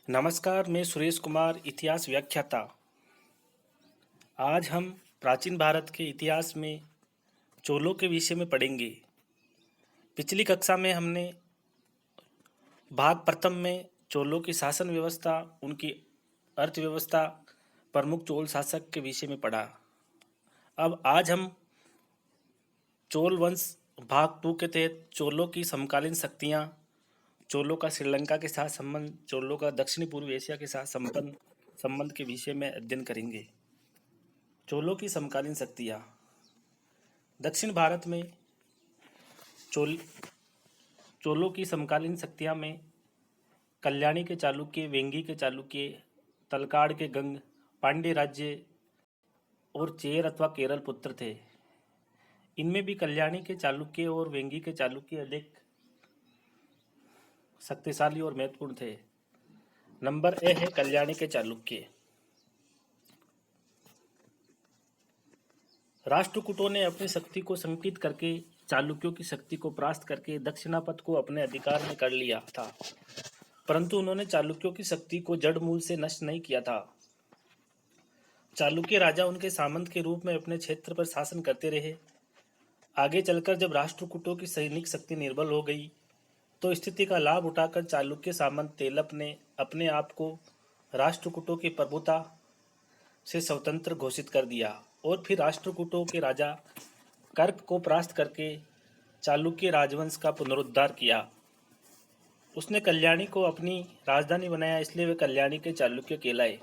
नमस्कार, मैं सुरेश कुमार, इतिहास व्याख्याता। आज हम प्राचीन भारत के इतिहास में चोलों के विषय में पढ़ेंगे। पिछली कक्षा में हमने भाग प्रथम में चोलों की शासन व्यवस्था, उनकी अर्थव्यवस्था, प्रमुख चोल शासक के विषय में पढ़ा। अब आज हम चोल वंश भाग 2 के तहत चोलों की समकालीन शक्तियाँ, चोलों का श्रीलंका के साथ संबंध, चोलों का दक्षिणी पूर्व एशिया के साथ संबंध के विषय में अध्ययन करेंगे। चोलों की समकालीन शक्तियाँ। दक्षिण भारत में चोलों की समकालीन शक्तियाँ में कल्याणी के चालुक्य, वेंगी के चालुक्य, तलकाड़ के गंग, पांड्य राज्य और चेर अथवा केरल पुत्र थे। इनमें भी कल्याणी के चालुक्य और वेंगी के चालुक्य अधिक शक्तिशाली और महत्वपूर्ण थे। नंबर ए है कल्याणी के चालुक्य। राष्ट्रकूटों ने अपनी शक्ति को संकित करके चालुक्यों की शक्ति को परास्त करके दक्षिणापथ को अपने अधिकार में कर लिया था, परंतु उन्होंने चालुक्यों की शक्ति को जड़ मूल से नष्ट नहीं किया था। चालुक्य राजा उनके सामंत के रूप में अपने क्षेत्र पर शासन करते रहे। आगे चलकर जब राष्ट्रकूटों की सैनिक शक्ति निर्बल हो गई तो स्थिति का लाभ उठाकर चालुक्य सामंत तेलप ने अपने आप को राष्ट्रकूटों की प्रभुता से स्वतंत्र घोषित कर दिया और फिर राष्ट्रकूटों के राजा कर्क को परास्त करके चालुक्य राजवंश का पुनरुद्धार किया। उसने कल्याणी को अपनी राजधानी बनाया, इसलिए वे कल्याणी के चालुक्य कहलाए।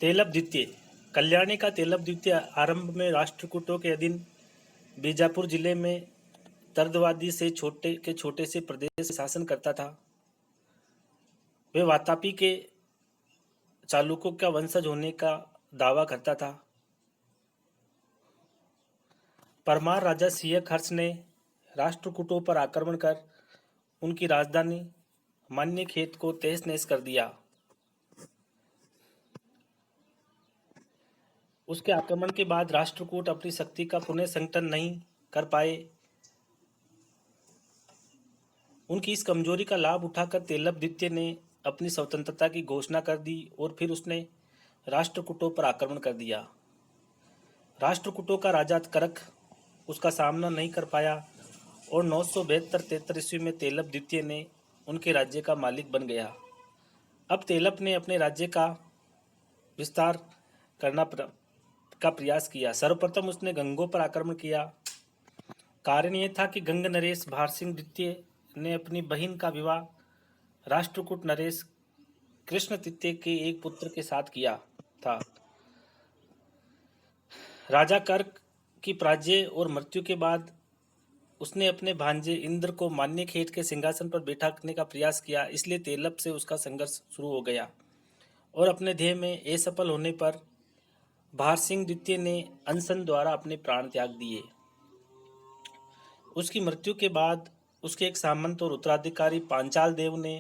तेलप द्वितीय। कल्याणी का तेलप द्वितीय आरंभ में राष्ट्रकूटों के अधीन बीजापुर जिले में तर्दवादी से छोटे से प्रदेश से शासन करता था। वे वातापी के चालुक्यों का वंशज होने का दावा करता था। परमार राजा सियक हर्ष ने राष्ट्रकूटों पर आक्रमण कर उनकी राजधानी मान्यखेत को तहस नहस कर दिया। उसके आक्रमण के बाद राष्ट्रकूट अपनी शक्ति का पुनः संगठन नहीं कर पाए। उनकी इस कमजोरी का लाभ उठाकर तेलप द्वितीय ने अपनी स्वतंत्रता की घोषणा कर दी और फिर उसने राष्ट्रकूटों पर आक्रमण कर दिया। राष्ट्रकूटों का राजा करक उसका सामना नहीं कर पाया और 972-73 ईस्वी में तेलप द्वितीय ने उनके राज्य का मालिक बन गया। अब तेलप ने अपने राज्य का विस्तार करना का प्रयास किया। सर्वप्रथम उसने गंगों पर आक्रमण किया। कारण यह था कि गंग नरेश भारसिंह द्वितीय ने अपनी बहन का विवाह राष्ट्रकूट नरेश कृष्ण तृतीय के एक पुत्र के साथ किया था। राजा कर्क की पराजय और मृत्यु के बाद उसने अपने भांजे इंद्र को मान्यखेत के सिंहासन पर बैठाने का प्रयास किया, इसलिए तेलप से उसका संघर्ष शुरू हो गया और अपने ध्येय में असफल होने पर भारसिंह द्वितीय ने अनशन द्वारा अपने प्राण त्याग दिए। उसकी मृत्यु के बाद उसके एक सामंत और उत्तराधिकारी पांचाल देव ने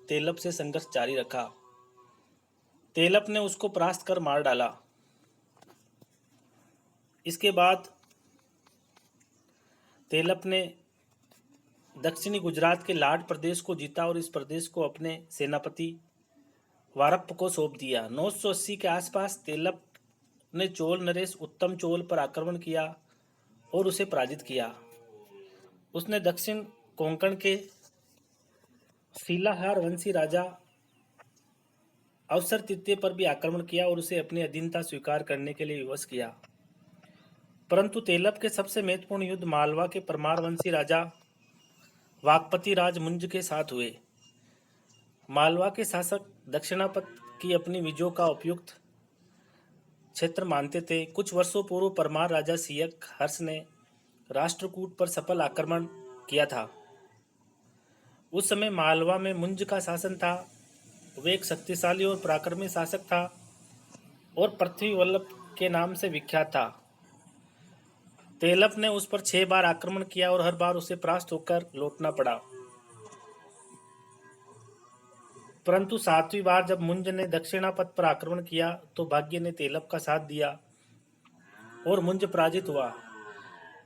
तेलप से संघर्ष जारी रखा। तेलप ने उसको परास्त कर मार डाला। इसके बाद तेलप ने दक्षिणी गुजरात के लाड प्रदेश को जीता और इस प्रदेश को अपने सेनापति वारप्प को सौंप दिया। 980 के आसपास तेलप ने चोल नरेश उत्तम चोल पर आक्रमण किया और उसे पराजित किया। उसने दक्षिण कोंकण के शिलाहार वंशी राजा अवसर तृतीय पर भी आक्रमण किया और उसे अपनी अधीनता स्वीकार करने के लिए विवश किया। परंतु तेलप के सबसे महत्वपूर्ण युद्ध मालवा के परमार वंशी राजा वाकपति राज मुंज के साथ हुए। मालवा के शासक दक्षिणापथ की अपनी विजयों का उपयुक्त क्षेत्र मानते थे। कुछ वर्षों पूर्व परमार राजा सियक हर्ष ने राष्ट्रकूट पर सफल आक्रमण किया था। उस समय मालवा में मुंज का शासन था। वे एक शक्तिशाली और पराक्रमी शासक था और पृथ्वी वल्लभ के नाम से विख्यात था। तेलप ने उस पर 6 बार आक्रमण किया और हर बार उसे परास्त होकर लौटना पड़ा। परंतु 7वीं बार जब मुंज ने दक्षिणापथ पर आक्रमण किया तो भाग्य ने तेलप का साथ दिया और मुंज पराजित हुआ।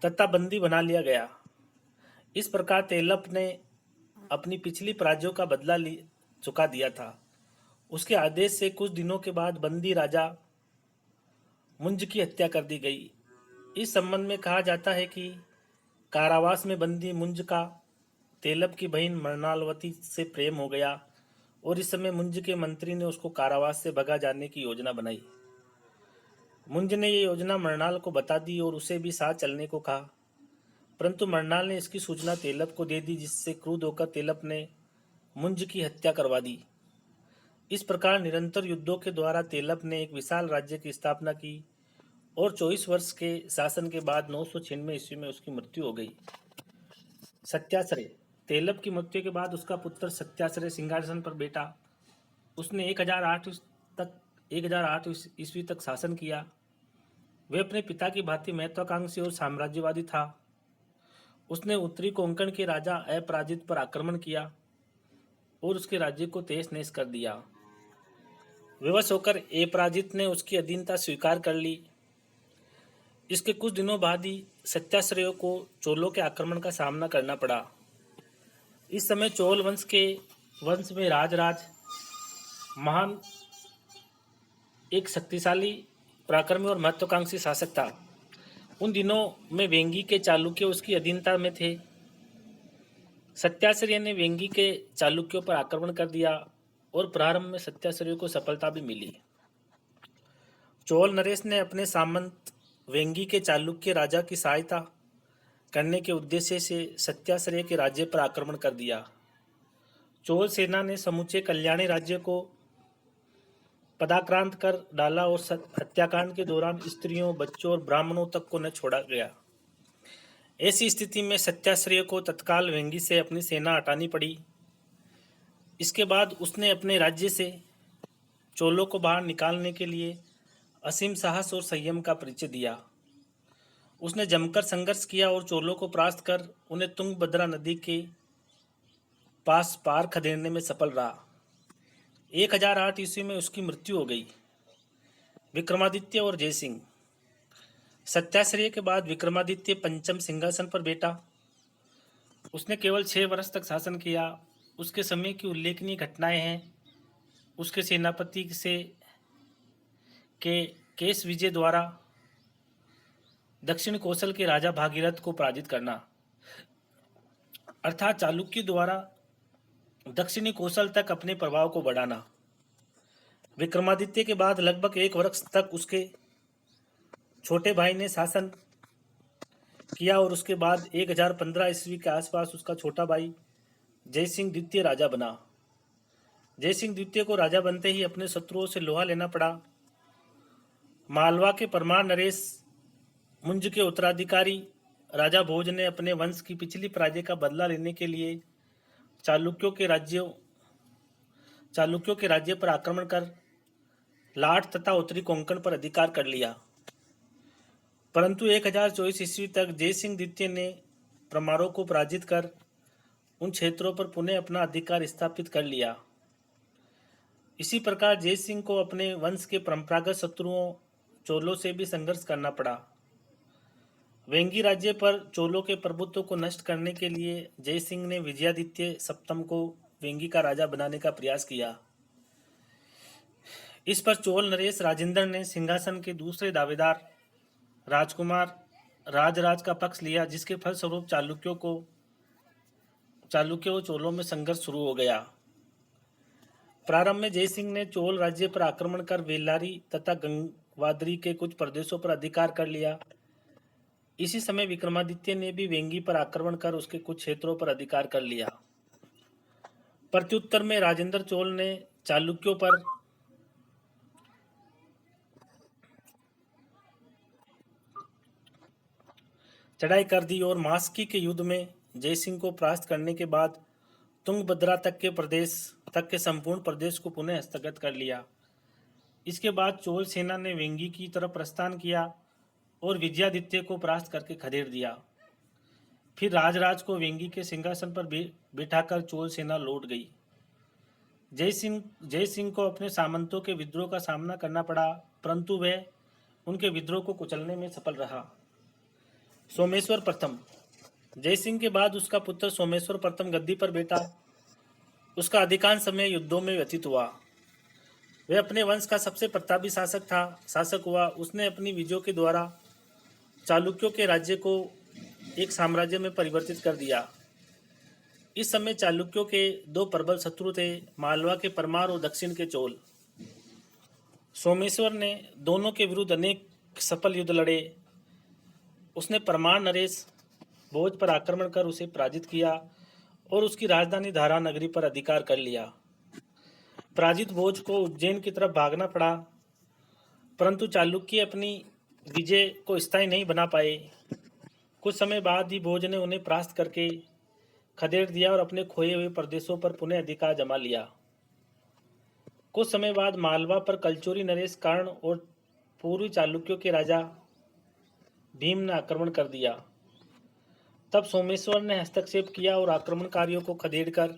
तथा बंदी बना लिया गया। इस प्रकार तेलप ने अपनी पिछली पराजयों का बदला चुका दिया था। उसके आदेश से कुछ दिनों के बाद बंदी राजा मुंज की हत्या कर दी गई। इस संबंध में कहा जाता है कि कारावास में बंदी मुंज का तेलप की बहन मृणालवती से प्रेम हो गया और इस समय मुंज के मंत्री ने उसको कारावास से भगा जाने की योजना बनाई। मुंज ने ये योजना मृणाल को बता दी और उसे भी साथ चलने को कहा, परंतु मृणाल ने इसकी सूचना तेलप को दे दी, जिससे क्रुद्ध होकर तेलप ने मुंज की हत्या करवा दी। इस प्रकार निरंतर युद्धों के द्वारा तेलप ने एक विशाल राज्य की स्थापना की और 24 वर्ष के शासन के बाद 996 ईस्वी में उसकी मृत्यु हो गई। सत्याश्रय। तेलप की मृत्यु के बाद उसका पुत्र सत्याश्रय सिंहासन पर बैठा। उसने 1008 ईस्वी तक शासन किया। वह अपने पिता की भांति महत्वाकांक्षी और साम्राज्यवादी था। उसने उत्तरी कोंकण के राजा अपराजित पर आक्रमण किया और उसके राज्य को तहस नहस कर दिया। विवश होकर अपराजित ने उसकी अधीनता स्वीकार कर ली। इसके कुछ दिनों बाद ही सत्याश्रय को चोलों के आक्रमण का सामना करना पड़ा। इस समय चोल वंश में राजराज महान एक शक्तिशाली, पराक्रमी और महत्वाकांक्षी शासक था। उन दिनों में वेंगी के चालुक्य उसकी अधीनता में थे। सत्याश्रय ने वेंगी के चालुक्यों पर आक्रमण कर दिया और प्रारंभ में सत्याश्रय को सफलता भी मिली। चोल नरेश ने अपने सामंत वेंगी के चालुक्य राजा की सहायता करने के उद्देश्य से सत्याश्रय के राज्य पर आक्रमण कर दिया। चोल सेना ने समूचे कल्याणी राज्य को पदाक्रांत कर डाला और हत्याकांड के दौरान स्त्रियों, बच्चों और ब्राह्मणों तक को न छोड़ा गया। ऐसी स्थिति में सत्याश्रय को तत्काल वेंगी से अपनी सेना हटानी पड़ी। इसके बाद उसने अपने राज्य से चोलों को बाहर निकालने के लिए असीम साहस और संयम का परिचय दिया। उसने जमकर संघर्ष किया और चोलों को परास्त कर उन्हें तुंगभद्रा नदी के पास पार खदेड़ने में सफल रहा। 1008 ईस्वी में उसकी मृत्यु हो गई। विक्रमादित्य और जयसिंह। सत्याश्रय के बाद विक्रमादित्य पंचम सिंहासन पर बैठा। उसने केवल 6 वर्ष तक शासन किया। उसके समय की उल्लेखनीय घटनाएं हैं उसके सेनापति से के केस विजय द्वारा दक्षिण कौशल के राजा भागीरथ को पराजित करना, अर्थात चालुक्य द्वारा दक्षिणी कौशल तक अपने प्रभाव को बढ़ाना। विक्रमादित्य के बाद लगभग 1 वर्ष तक उसके छोटे भाई ने शासन किया और उसके बाद 1015 ईस्वी के आसपास उसका छोटा भाई जयसिंह द्वितीय राजा बना। जयसिंह द्वितीय को राजा बनते ही अपने शत्रुओं से लोहा लेना पड़ा। मालवा के परमार नरेश मुंज के उत्तराधिकारी राजा भोज ने अपने वंश की पिछली पराजय का बदला लेने के लिए चालुक्यों के राज्य पर आक्रमण कर लाट तथा उत्तरी कोंकण पर अधिकार कर लिया। परंतु 1024 ईस्वी तक जयसिंह द्वितीय ने परमारों को पराजित कर उन क्षेत्रों पर पुनः अपना अधिकार स्थापित कर लिया। इसी प्रकार जयसिंह को अपने वंश के परंपरागत शत्रुओं चोलों से भी संघर्ष करना पड़ा। वेंगी राज्य पर चोलों के प्रभुत्व को नष्ट करने के लिए जयसिंह ने विजयादित्य सप्तम को वेंगी का राजा बनाने का प्रयास किया। इस पर चोल नरेश राजेंद्र ने सिंहासन के दूसरे दावेदार राजकुमार राजराज का पक्ष लिया, जिसके फलस्वरूप चालुक्य और चोलों में संघर्ष शुरू हो गया। प्रारंभ में जयसिंह ने चोल राज्य पर आक्रमण कर बेल्लारी तथा गंगवादरी के कुछ प्रदेशों पर अधिकार कर लिया। इसी समय विक्रमादित्य ने भी वेंगी पर आक्रमण कर उसके कुछ क्षेत्रों पर अधिकार कर लिया। प्रत्युत्तर में राजेंद्र चोल ने चालुक्यों पर चढ़ाई कर दी और मास्की के युद्ध में जयसिंह को परास्त करने के बाद तुंगभद्रा तक के संपूर्ण प्रदेश को पुनः हस्तगत कर लिया। इसके बाद चोल सेना ने वेंगी की तरफ प्रस्थान किया और विजयादित्य को परास्त करके खदेड़ दिया। फिर राजराज को वेंगी के सिंहासन पर बिठाकर चोल सेना लौट गई। जयसिंह को अपने सामंतों के विद्रोह का सामना करना पड़ा, परंतु वह उनके विद्रोह को कुचलने में सफल रहा। सोमेश्वर प्रथम। जयसिंह के बाद उसका पुत्र सोमेश्वर प्रथम गद्दी पर बैठा। उसका अधिकांश समय युद्धों में व्यतीत हुआ। वह अपने वंश का सबसे प्रतापी शासक हुआ। उसने अपनी विजयों के द्वारा चालुक्यों के राज्य को एक साम्राज्य में परिवर्तित कर दिया। इस समय चालुक्यों के दो प्रबल शत्रु थे, मालवा के परमार और दक्षिण के चोल। सोमेश्वर ने दोनों के विरुद्ध अनेक सफल युद्ध लड़े। उसने परमार नरेश भोज पर आक्रमण कर उसे पराजित किया और उसकी राजधानी धारा नगरी पर अधिकार कर लिया। पराजित भोज को उज्जैन की तरफ भागना पड़ा, परंतु चालुक्य अपनी विजय को स्थायी नहीं बना पाए। कुछ समय बाद ही भोज ने उन्हें परास्त करके खदेड़ दिया और अपने खोए हुए प्रदेशों पर पुनः अधिकार जमा लिया। कुछ समय बाद मालवा पर कलचोरी नरेश कर्ण और पूर्वी चालुक्यों के राजा भीम ने आक्रमण कर दिया। तब सोमेश्वर ने हस्तक्षेप किया और आक्रमणकारियों को खदेड़कर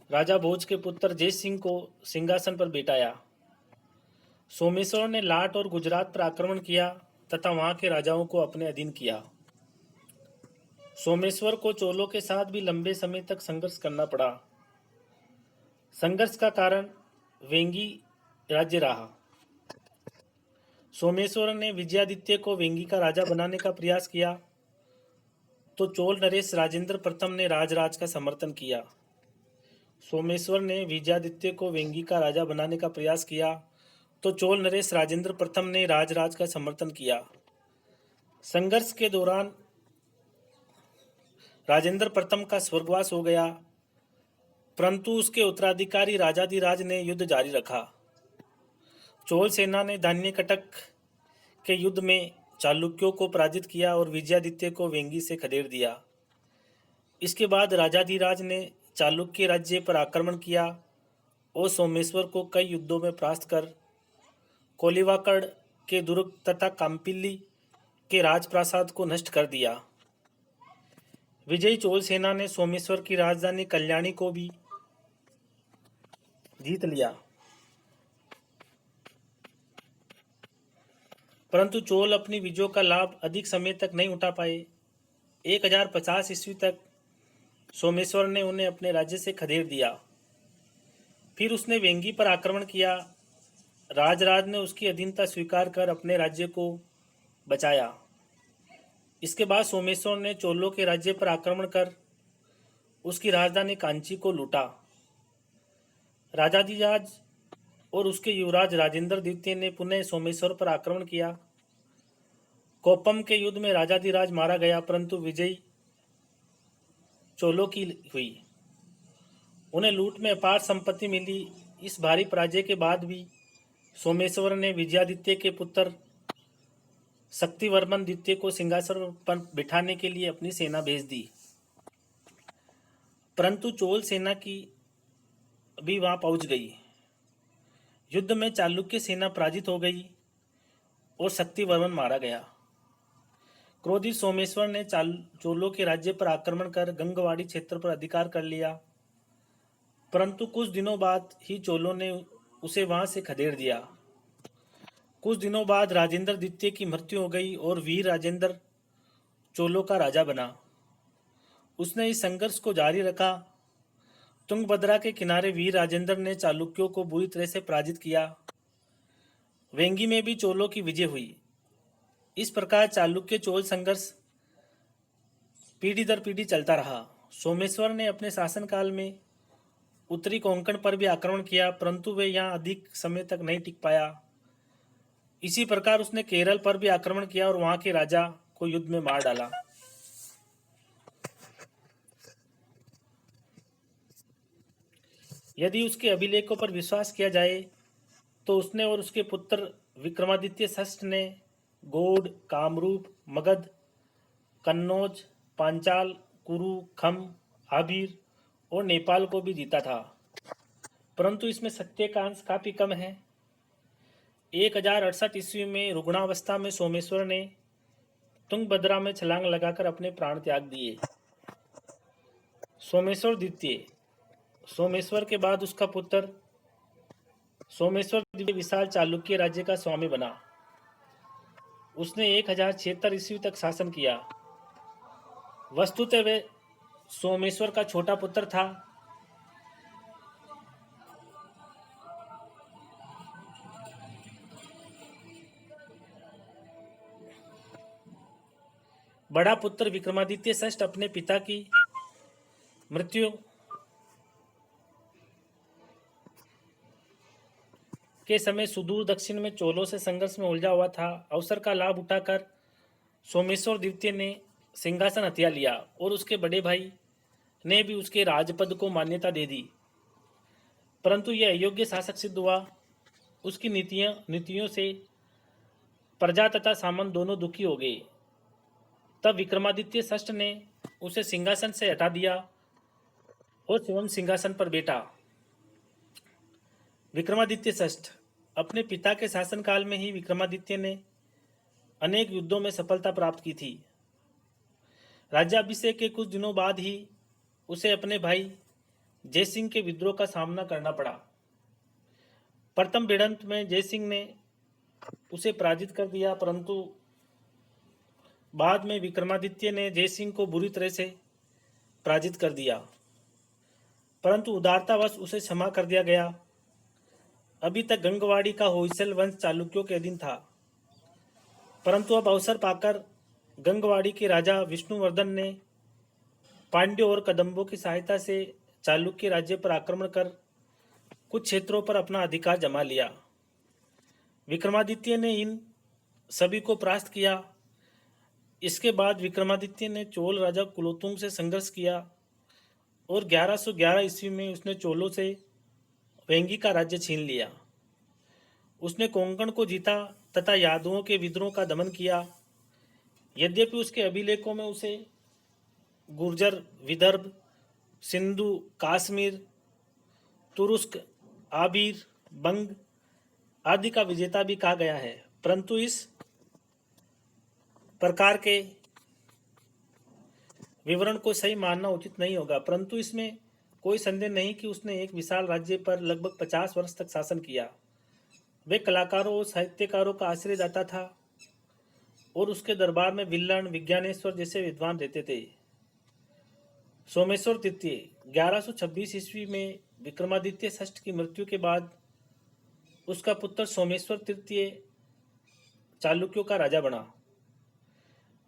राजा भोज के पुत्र जय सिंह को सिंहासन पर बिठाया। सोमेश्वर ने लाट और गुजरात पर आक्रमण किया तथा वहां के राजाओं को अपने अधीन किया। सोमेश्वर को चोलों के साथ भी लंबे समय तक संघर्ष करना पड़ा। संघर्ष का कारण वेंगी राज्य रहा। सोमेश्वर ने विजयादित्य को वेंगी का राजा बनाने का प्रयास किया तो चोल नरेश राजेंद्र प्रथम ने राजराज का समर्थन किया। सोमेश्वर ने विजयादित्य को वेंगी का राजा बनाने का प्रयास किया तो चोल नरेश राजेंद्र प्रथम ने राजराज का समर्थन किया। संघर्ष के दौरान राजेंद्र प्रथम का स्वर्गवास हो गया, परंतु उसके उत्तराधिकारी राजाधिराज ने युद्ध जारी रखा। चोल सेना ने धान्यकटक के युद्ध में चालुक्यों को पराजित किया और विजयादित्य को वेंगी से खदेड़ दिया। इसके बाद राजाधिराज ने चालुक्य राज्य पर आक्रमण किया और सोमेश्वर को कई युद्धों में परास्त कर कोलिवाकड़ के दुर्ग तथा काम्पिल्ली के राजप्रासाद को नष्ट कर दिया। विजयी चोल सेना ने सोमेश्वर की राजधानी कल्याणी को भी जीत लिया, परंतु चोल अपनी विजयों का लाभ अधिक समय तक नहीं उठा पाए। 1050 ईस्वी तक सोमेश्वर ने उन्हें अपने राज्य से खदेड़ दिया। फिर उसने वेंगी पर आक्रमण किया। राजराज ने उसकी अधीनता स्वीकार कर अपने राज्य को बचाया। इसके बाद सोमेश्वर ने चोलों के राज्य पर आक्रमण कर उसकी राजधानी कांची को लूटा। राजाधिराज और उसके युवराज राजेंद्र द्वितीय ने पुनः सोमेश्वर पर आक्रमण किया। कोप्पम के युद्ध में राजाधिराज मारा गया, परंतु विजयी चोलों की हुई। उन्हें लूट में अपार संपत्ति मिली। इस भारी पराजय के बाद भी सोमेश्वर ने विजयादित्य के पुत्र शक्तिवर्मन द्वितीय को सिंहासन पर बिठाने के लिए अपनी सेना भेज दी, परंतु चोल सेना की भी वहां पहुंच गई। युद्ध में चालुक्य सेना पराजित हो गई और शक्तिवर्मन मारा गया। क्रोधित सोमेश्वर ने चोलों के राज्य पर आक्रमण कर गंगवाड़ी क्षेत्र पर अधिकार कर लिया, परंतु कुछ दिनों बाद ही चोलों ने उसे वहां से खदेड़ दिया। कुछ दिनों बाद राजेंद्र द्वितीय की मृत्यु हो गई और वीर राजेंद्र चोलों का राजा बना। उसने इस संघर्ष को जारी रखा। तुंगभद्रा के किनारे वीर राजेंद्र ने चालुक्यों को बुरी तरह से पराजित किया। वेंगी में भी चोलों की विजय हुई। इस प्रकार चालुक्य चोल संघर्ष पीढ़ी दर पीढ़ी चलता रहा। सोमेश्वर ने अपने शासनकाल में उत्तरी कोंकण पर भी आक्रमण किया, परंतु वे यहाँ अधिक समय तक नहीं टिक पाया। इसी प्रकार उसने केरल पर भी आक्रमण किया और वहां के राजा को युद्ध में मार डाला। यदि उसके अभिलेखों पर विश्वास किया जाए तो उसने और उसके पुत्र विक्रमादित्य षष्ठ ने गौड़, कामरूप, मगध, कन्नौज, पांचाल, कुरु, खम, आबिर और नेपाल को भी जीता था, परंतु इसमें सत्य का अंश काफी कम है। 1068 ईस्वी में रुग्णावस्था में सोमेश्वर ने तुंगभद्रा में छलांग लगाकर अपने प्राण त्याग दिए। सोमेश्वर द्वितीय। सोमेश्वर के बाद उसका पुत्र सोमेश्वर द्वितीय विशाल चालुक्य राज्य का स्वामी बना। उसने 1076 ईस्वी तक शासन किया। वस्तुतः वह सोमेश्वर का छोटा पुत्र था। बड़ा पुत्र विक्रमादित्य षष्ठ अपने पिता की मृत्यु के समय सुदूर दक्षिण में चोलों से संघर्ष में उलझा हुआ था। अवसर का लाभ उठाकर सोमेश्वर द्वितीय ने सिंहासन हथिया लिया और उसके बड़े भाई ने भी उसके राजपद को मान्यता दे दी, परंतु यह अयोग्य शासक सिद्ध हुआ। उसकी नीतियों से प्रजा तथा सामंत दोनों दुखी हो गए। तब विक्रमादित्य षष्ठ ने उसे सिंहासन से हटा दिया और स्वयं सिंहासन पर बैठा। विक्रमादित्य षष्ठ अपने पिता के शासनकाल में ही विक्रमादित्य ने अनेक युद्धों में सफलता प्राप्त की थी। राज्याभिषेक के कुछ दिनों बाद ही उसे अपने भाई जयसिंह के विद्रोह का सामना करना पड़ा। प्रथम भिड़ंत में जयसिंह ने उसे पराजित कर दिया, परंतु बाद में विक्रमादित्य ने जयसिंह को बुरी तरह से पराजित कर दिया, परंतु उदारतावश उसे क्षमा कर दिया गया। अभी तक गंगवाड़ी का होयसल वंश चालुक्यों के अधीन था, परंतु अब अवसर पाकर गंगवाड़ी के राजा विष्णुवर्धन ने पांड्यों और कदंबों की सहायता से चालुक्य राज्य पर आक्रमण कर कुछ क्षेत्रों पर अपना अधिकार जमा लिया। विक्रमादित्य ने इन सभी को परास्त किया। इसके बाद विक्रमादित्य ने चोल राजा कुलोत्तुंग से संघर्ष किया और 1111 ईस्वी में उसने चोलों से वेंगी का राज्य छीन लिया। उसने कोंकण को जीता तथा यादवों के विद्रोह का दमन किया। यद्यपि उसके अभिलेखों में उसे गुर्जर, विदर्भ, सिंधु, कश्मीर, तुरुस्क, आबिर, बंग आदि का विजेता भी कहा गया है, परंतु इस प्रकार के विवरण को सही मानना उचित नहीं होगा। परंतु इसमें कोई संदेह नहीं कि उसने एक विशाल राज्य पर लगभग 50 वर्ष तक शासन किया। वे कलाकारों और साहित्यकारों का आश्रयदाता था और उसके दरबार में विल्लन, विज्ञानेश्वर जैसे विद्वान रहते थे। सोमेश्वर तृतीय 1126 ईस्वी में विक्रमादित्य षष्ठ की मृत्यु के बाद उसका पुत्र सोमेश्वर तृतीय चालुक्यों का राजा बना।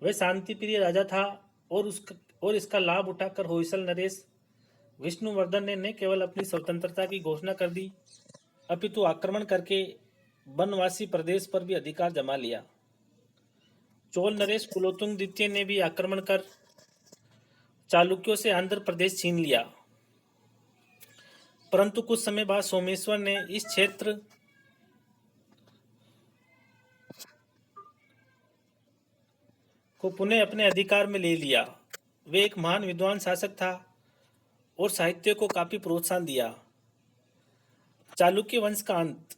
वह शांति प्रिय राजा था और इसका लाभ उठाकर होयसल नरेश विष्णुवर्धन ने न केवल अपनी स्वतंत्रता की घोषणा कर दी, अपितु आक्रमण करके वनवासी प्रदेश पर भी अधिकार जमा लिया। चोल नरेश कुलोत्तुंग द्वितीय ने भी आक्रमण कर चालुक्यों से आंध्र प्रदेश छीन लिया, परंतु कुछ समय बाद सोमेश्वर ने इस क्षेत्र को पुनः अपने अधिकार में ले लिया। वे एक महान विद्वान शासक था और साहित्य को काफी प्रोत्साहन दिया। चालुक्य वंश का अंत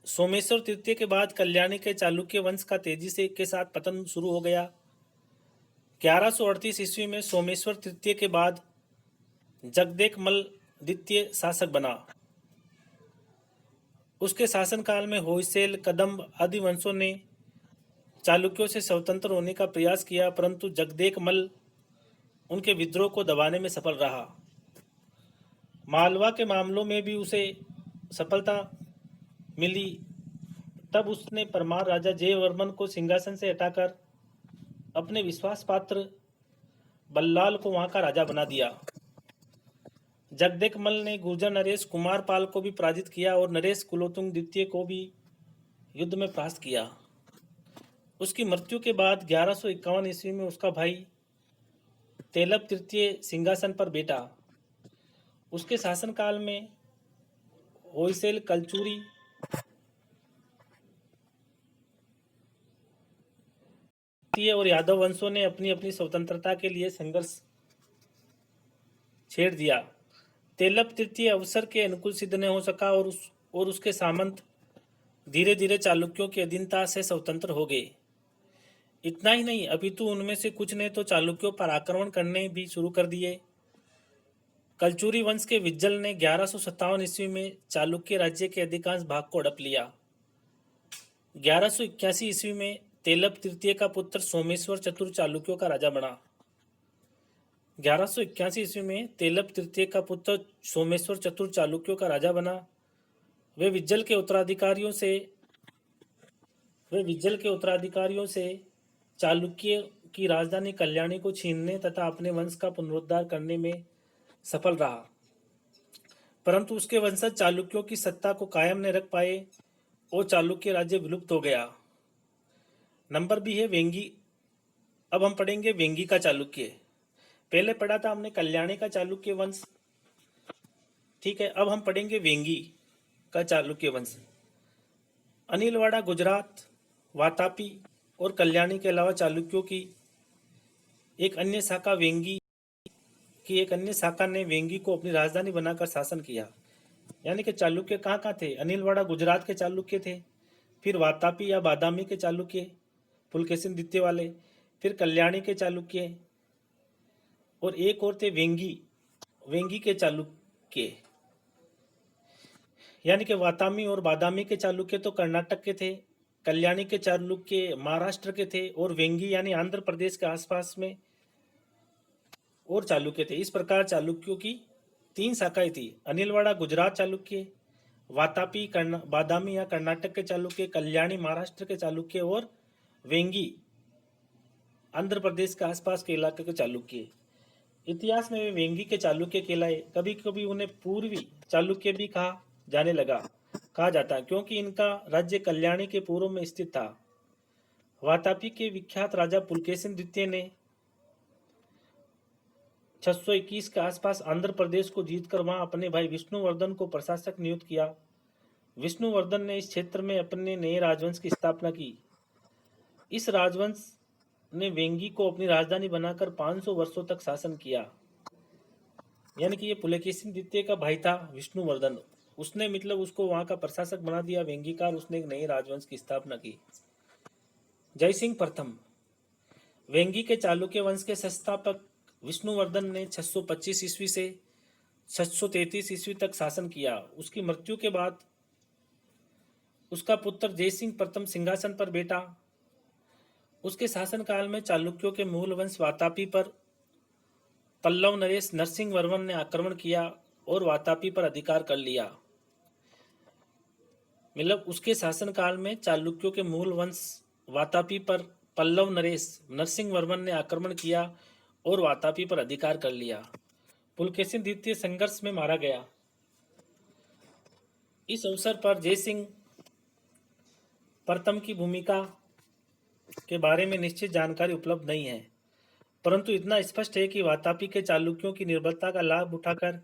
सोमेश्वर तृतीय के बाद कल्याणी के चालुक्य वंश का तेजी से के साथ पतन शुरू हो गया। 1138 ईस्वी में सोमेश्वर तृतीय के बाद जगदेकमल द्वितीय शासक बना। उसके शासनकाल में होयसल, कदंब आदि वंशों ने चालुक्यों से स्वतंत्र होने का प्रयास किया, परंतु जगदेकमल उनके विद्रोह को दबाने में सफल रहा। मालवा के मामलों में भी उसे सफलता मिली। तब उसने परमार राजा जयवर्मन को सिंहासन से हटाकर अपने विश्वास पात्र बल्लाल को वहां का राजा बना दिया। जगदेकमल ने गुर्जर नरेश कुमारपाल को भी पराजित किया और नरेश कुलोत्तुंग द्वितीय को भी युद्ध में परास्त किया। उसकी मृत्यु के बाद 1151 ईस्वी में उसका भाई तेलप तृतीय सिंहासन पर बैठा। उसके शासनकाल में होयसल, कलचुरी, और यादव वंशों ने अपनी अपनी स्वतंत्रता के लिए संघर्ष छेड़ दिया। तेलप तृतीय अवसर के अनुकूल सिद्ध नहीं हो सका और उसके सामंत धीरे धीरे चालुक्यों की अधीनता से स्वतंत्र हो गए। इतना ही नहीं, अपितु उनमें से कुछ ने तो चालुक्यों पर आक्रमण करने भी शुरू कर दिए। कलचुरी वंश के विज्जल ने 1157 ईस्वी में चालुक्य राज्य के अधिकांश भाग को हड़प लिया। 1181 ईस्वी में तेलप तृतीय का पुत्र सोमेश्वर चतुर्थ चालुक्यों का राजा बना। 1181 ईस्वी में तेलप तृतीय का पुत्र सोमेश्वर चतुर्थ चालुक्यों का राजा बना। वे विज्जल के उत्तराधिकारियों से चालुक्य की राजधानी कल्याणी को छीनने तथा अपने वंश का पुनरुद्धार करने में सफल रहा, परंतु उसके वंशज चालुक्यों की सत्ता को कायम न रख पाए और चालुक्य राज्य विलुप्त हो गया। नंबर बी है वेंगी। अब हम पढ़ेंगे वेंगी का चालुक्य। पहले पढ़ा था हमने कल्याणी का चालुक्य वंश, ठीक है। अब हम पढ़ेंगे वेंगी का चालुक्य वंश। अनिलवाड़ा, गुजरात, वातापी और कल्याणी के अलावा चालुक्यों की एक अन्य शाखा ने वेंगी को अपनी राजधानी बनाकर शासन किया। यानी कि चालुक्य कहाँ कहाँ थे? अनिलवाड़ा गुजरात के चालुक्य थे, फिर वातापी या बादामी के चालुक्य पुलकेशिन द्वितीय वाले, फिर कल्याणी के चालुक्य, और एक और थे वेंगी के चालुक्य। यानी कि वातामी और बादामी के चालुक्य तो कर्नाटक के थे, कल्याणी के चालुक्य महाराष्ट्र के थे, और वेंगी यानी आंध्र प्रदेश के आसपास में और चालुक्य थे। इस प्रकार चालुक्यों की 3 शाखाएं थी: अनिलवाड़ा गुजरात चालुक्य, वातापी बादामी या कर्नाटक के चालुक्य, कल्याणी महाराष्ट्र के चालुक्य, और वेंगी आंध्र प्रदेश के आसपास के इलाके के चालुक्य। इतिहास में वे वेंगी के चालुक्य कहलाए। कभी कभी उन्हें पूर्वी चालुक्य भी कहा जाता है, क्योंकि इनका राज्य कल्याणी के पूर्व में स्थित था। वातापी के विख्यात राजा पुलकेशिन द्वितीय ने 621 के आसपास आंध्र प्रदेश को जीतकर वहां अपने भाई विष्णुवर्धन को प्रशासक नियुक्त किया। विष्णुवर्धन ने इस क्षेत्र में अपने नए राजवंश की स्थापना की। इस राजवंश ने वेंगी को अपनी राजधानी बनाकर 500 वर्षों तक शासन किया। यानी कि ये पुलकेशिन द्वितीय का भाई था विष्णुवर्धन, उसने मतलब उसको वहां का प्रशासक बना दिया वेंगी का, और उसने एक नए राजवंश की स्थापना की। जयसिंह प्रथम। वेंगी के चालुक्य वंश के संस्थापक विष्णुवर्धन ने 625 ईस्वी से 633 ईस्वी तक शासन किया। उसकी मृत्यु के बाद उसका पुत्र जयसिंह प्रथम सिंहासन पर बैठा। उसके शासनकाल में चालुक्यों के मूल वंश वातापी पर पल्लव नरेश नरसिंह वर्मन ने आक्रमण किया और वातापी पर अधिकार कर लिया। मतलब उसके शासनकाल में चालुक्यों के मूल वंश वातापी पर पल्लव नरेश नरसिंह वर्मन ने आक्रमण किया और वातापी पर अधिकार कर लिया। पुलकेशिन द्वितीय संघर्ष में मारा गया। इस अवसर पर जयसिंह प्रथम की भूमिका के बारे में निश्चित जानकारी उपलब्ध नहीं है, परंतु इतना स्पष्ट है कि वातापी के चालुक्यों की निर्बलता का लाभ उठाकर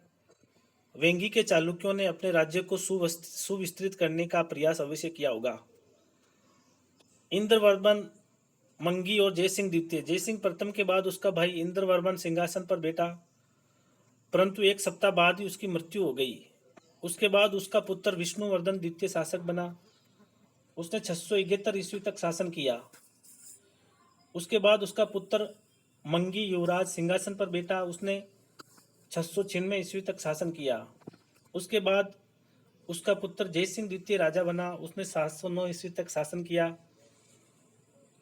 वेंगी के चालुक्यों ने अपने राज्य को सुविस्तृत करने का प्रयास अवश्य किया होगा। इंद्रवर्मन मंगी और जयसिंह द्वितीय। जयसिंह प्रथम के बाद उसका भाई इंद्रवर्मन सिंहासन पर बैठा, परंतु एक सप्ताह बाद ही उसकी मृत्यु हो गई। उसके बाद उसका पुत्र विष्णुवर्धन द्वितीय शासक बना। उसने 671 ईस्वी तक शासन किया। उसके बाद उसका पुत्र मंगी युवराज सिंहासन पर बैठा। उसने 696 ईस्वी तक शासन किया। उसके बाद उसका पुत्र जयसिंह द्वितीय राजा बना। उसने 709 ईस्वी तक शासन किया।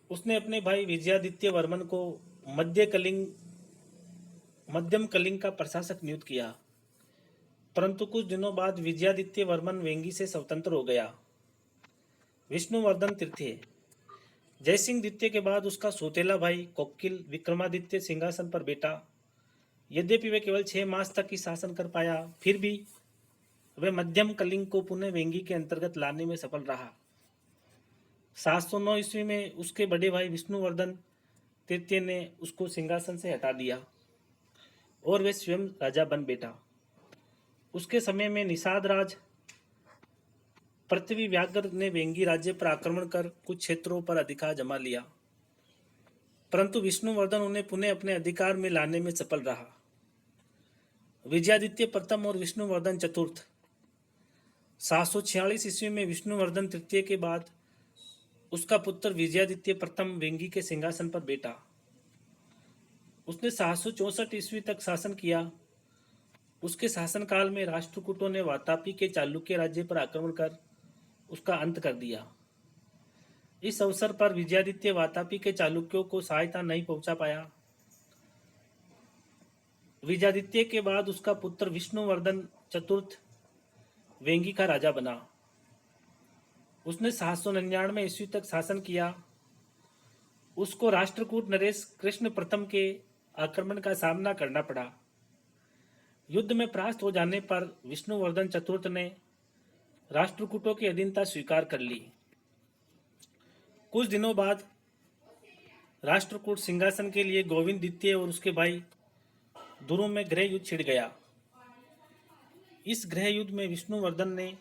उसने अपने भाई विजयादित्य वर्मन को मध्यम कलिंग का प्रशासक नियुक्त किया, परंतु कुछ दिनों बाद विजयादित्य वर्मन वेंगी से स्वतंत्र हो गया। विष्णुवर्धन तृतीय। जयसिंह द्वितीय के बाद उसका सौतेला भाई कोकिल विक्रमादित्य सिंहासन पर बैठा। यद्यपि वह केवल 6 मास तक ही शासन कर पाया, फिर भी वह मध्यम कलिंग को पुनः वेंगी के अंतर्गत लाने में सफल रहा। 709 ईस्वी में उसके बड़े भाई विष्णुवर्धन तृतीय ने उसको सिंहासन से हटा दिया और वह स्वयं राजा बन बैठा। उसके समय में निषाद राज पृथ्वी व्याघ्र ने वेंगी राज्य पर आक्रमण कर कुछ क्षेत्रों पर अधिकार जमा लिया, परंतु विष्णुवर्धन उन्हें पुनः अपने अधिकार में लाने में सफल रहा। विजयादित्य प्रथम और विष्णुवर्धन चतुर्थ। 746 ईस्वी में विष्णुवर्धन तृतीय के बाद उसका पुत्र विजयादित्य प्रथम वेंगी के सिंहासन पर बैठा। उसने 764 ईस्वी तक शासन किया। उसके शासनकाल में राष्ट्रकूटों ने वातापी के चालुक्य राज्य पर आक्रमण कर उसका अंत कर दिया। इस अवसर पर विजयादित्य वातापी के चालुक्यों को सहायता नहीं पहुंचा पाया। विजयादित्य के बाद उसका पुत्र विष्णुवर्धन चतुर्थ वेंगी का राजा बना। उसने 799 ईस्वी तक शासन किया। उसको राष्ट्रकूट नरेश कृष्ण प्रथम के आक्रमण का सामना करना पड़ा। युद्ध में परास्त हो जाने पर विष्णुवर्धन चतुर्थ ने राष्ट्रकूटों की अधीनता स्वीकार कर ली। कुछ दिनों बाद राष्ट्रकूट सिंहासन के लिए गोविंद द्वितीय और उसके भाई दुरु में गृह युद्ध छिड़ गया। इस गृह युद्ध में विष्णुवर्धन ने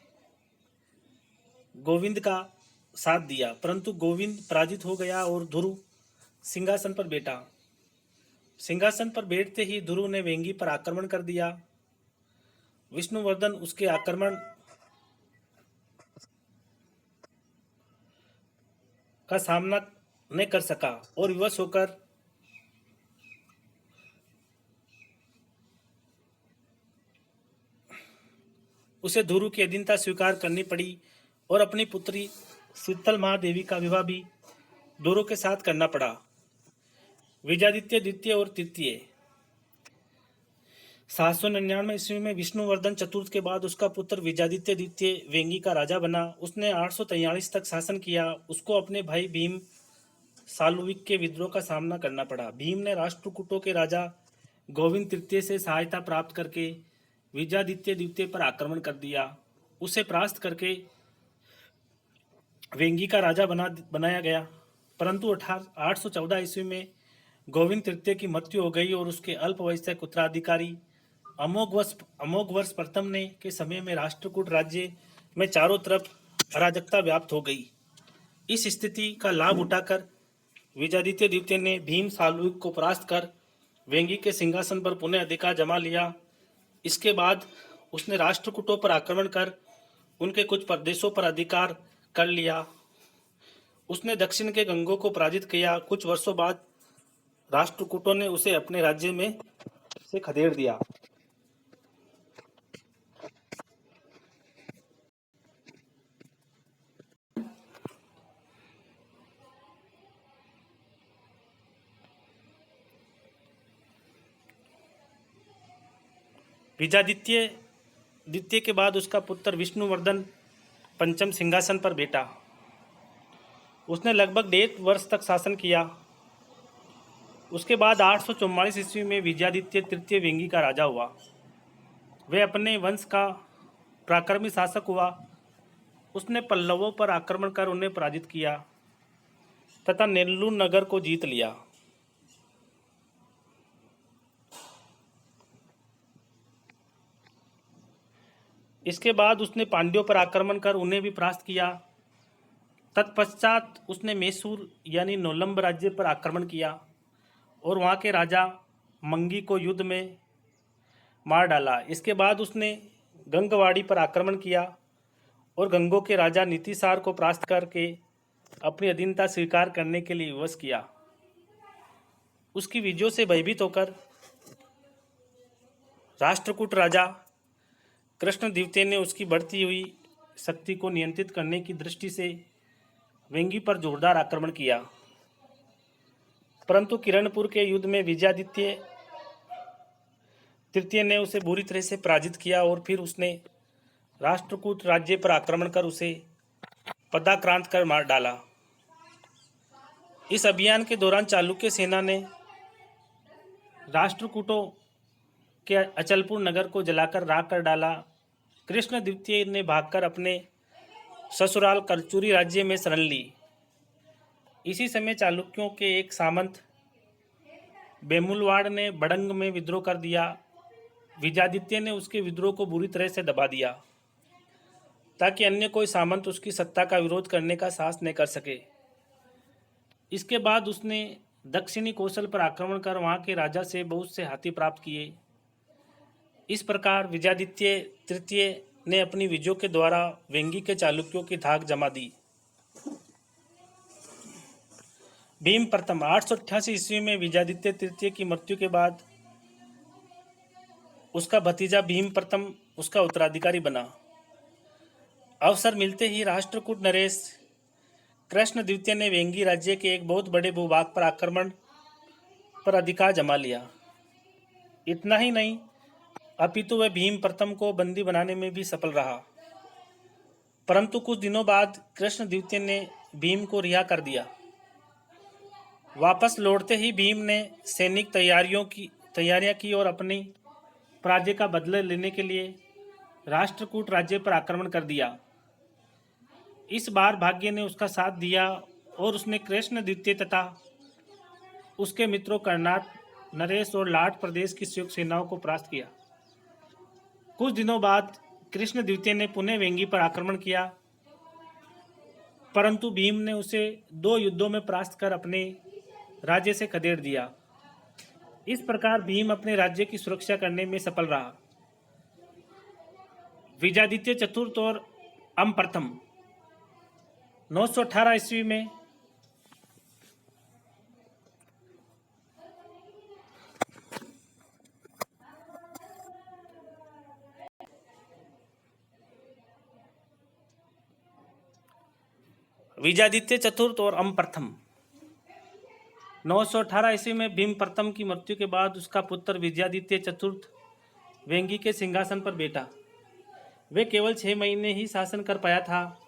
गोविंद का साथ दिया, परंतु गोविंद पराजित हो गया और ध्रुव सिंहासन पर बैठा। सिंहासन पर बैठते ही ध्रुव ने वेंगी पर आक्रमण कर दिया। विष्णुवर्धन उसके आक्रमण का सामना नहीं कर सका और विवश होकर उसे ध्रुव की अधीनता स्वीकार करनी पड़ी और अपनी पुत्री शीतल महादेवी का विवाह भी ध्रुव के साथ करना पड़ा। विजयादित्य द्वितीय और तृतीय 799 ईस्वी में विष्णुवर्धन चतुर्थ के बाद उसका पुत्र विजयादित्य द्वितीय वेंगी का राजा बना। उसने 843 तक शासन किया। उसको अपने भाई भीम सालुविक के विद्रोह का सामना करना पड़ा। भीम ने राष्ट्रकूटों के राजा गोविंद तृतीय से सहायता प्राप्त करके विजयादित्य द्वितीय पर आक्रमण कर दिया। उसे परास्त करके वेंगी का राजा बनाया गया, परंतु 814 ईस्वी में गोविंद तृतीय की मृत्यु हो गई और उसके अल्पवयस्क उत्तराधिकारी अमोघवर्ष प्रथम ने के समय में राष्ट्रकूट राज्य में चारों तरफ अराजकता व्याप्त हो गई। इस स्थिति का लाभ उठाकर विजयादित्य द्वितीय ने भीम सालुक को परास्त कर वेंगी के सिंहासन पर पुनः अधिकार जमा लिया। इसके बाद उसने राष्ट्रकूटों पर आक्रमण कर उनके कुछ प्रदेशों पर अधिकार कर लिया। उसने दक्षिण के गंगों को पराजित किया। कुछ वर्षों बाद राष्ट्रकूटों ने उसे अपने राज्य में से खदेड़ दिया। विजयादित्य द्वितीय के बाद उसका पुत्र विष्णुवर्धन पंचम सिंहासन पर बैठा। उसने लगभग 1.5 वर्ष तक शासन किया। उसके बाद 844 ईस्वी में विजयादित्य तृतीय वेंगी का राजा हुआ। वह अपने वंश का पराक्रमी शासक हुआ। उसने पल्लवों पर आक्रमण कर उन्हें पराजित किया तथा नेल्लूर नगर को जीत लिया। इसके बाद उसने पांड्यों पर आक्रमण कर उन्हें भी परास्त किया। तत्पश्चात उसने मैसूर यानी नोलंब राज्य पर आक्रमण किया और वहाँ के राजा मंगी को युद्ध में मार डाला। इसके बाद उसने गंगवाड़ी पर आक्रमण किया और गंगों के राजा नीतिसार को परास्त करके अपनी अधीनता स्वीकार करने के लिए विवश किया। उसकी विजयों से भयभीत होकर राष्ट्रकूट राजा कृष्ण द्वितीय ने उसकी बढ़ती हुई शक्ति को नियंत्रित करने की दृष्टि से वेंगी पर जोरदार आक्रमण किया, परंतु किरणपुर के युद्ध में विजयादित्य तृतीय ने उसे बुरी तरह से पराजित किया और फिर उसने राष्ट्रकूट राज्य पर आक्रमण कर उसे पदाक्रांत कर मार डाला। इस अभियान के दौरान चालुक्य सेना ने राष्ट्रकूटों के अचलपुर नगर को जलाकर राख कर डाला। कृष्ण द्वितीय ने भागकर अपने ससुराल करचूरी राज्य में शरण ली। इसी समय चालुक्यों के एक सामंत बेमुलवाड़ ने बड़ंग में विद्रोह कर दिया। विजयादित्य ने उसके विद्रोह को बुरी तरह से दबा दिया ताकि अन्य कोई सामंत उसकी सत्ता का विरोध करने का साहस न कर सके। इसके बाद उसने दक्षिणी कौशल पर आक्रमण कर वहाँ के राजा से बहुत से हाथी प्राप्त किए। इस प्रकार विजयादित्य तृतीय ने अपनी विजयों के द्वारा वेंगी के चालुक्यों की धाक जमा दी। भीम प्रथम 888 ईस्वी में विजयादित्य तृतीय की मृत्यु के बाद उसका भतीजा भीम प्रथम उसका उत्तराधिकारी बना। अवसर मिलते ही राष्ट्रकूट नरेश कृष्ण द्वितीय ने वेंगी राज्य के एक बहुत बड़े भूभाग पर आक्रमण पर अधिकार जमा लिया। इतना ही नहीं, अपितु वह भीम प्रथम को बंदी बनाने में भी सफल रहा। परंतु कुछ दिनों बाद कृष्ण द्वितीय ने भीम को रिहा कर दिया। वापस लौटते ही भीम ने सैनिक तैयारियां की और अपनी पराजय का बदला लेने के लिए राष्ट्रकूट राज्य पर आक्रमण कर दिया। इस बार भाग्य ने उसका साथ दिया और उसने कृष्ण द्वितीय तथा उसके मित्रों कर्नाट, नरेश और लाट प्रदेश की संयुक्त सेनाओं को परास्त किया। कुछ दिनों बाद कृष्ण द्वितीय ने पुनः वेंगी पर आक्रमण किया, परंतु भीम ने उसे 2 युद्धों में परास्त कर अपने राज्य से खदेड़ दिया। इस प्रकार भीम अपने राज्य की सुरक्षा करने में सफल रहा। विजयादित्य चतुर्थ और अम प्रथम 918 ईस्वी में विजयादित्य चतुर्थ और अम प्रथम 918 ईस्वी में भीम प्रथम की मृत्यु के बाद उसका पुत्र विजयादित्य चतुर्थ वेंगी के सिंहासन पर बैठा। वे केवल 6 महीने ही शासन कर पाया था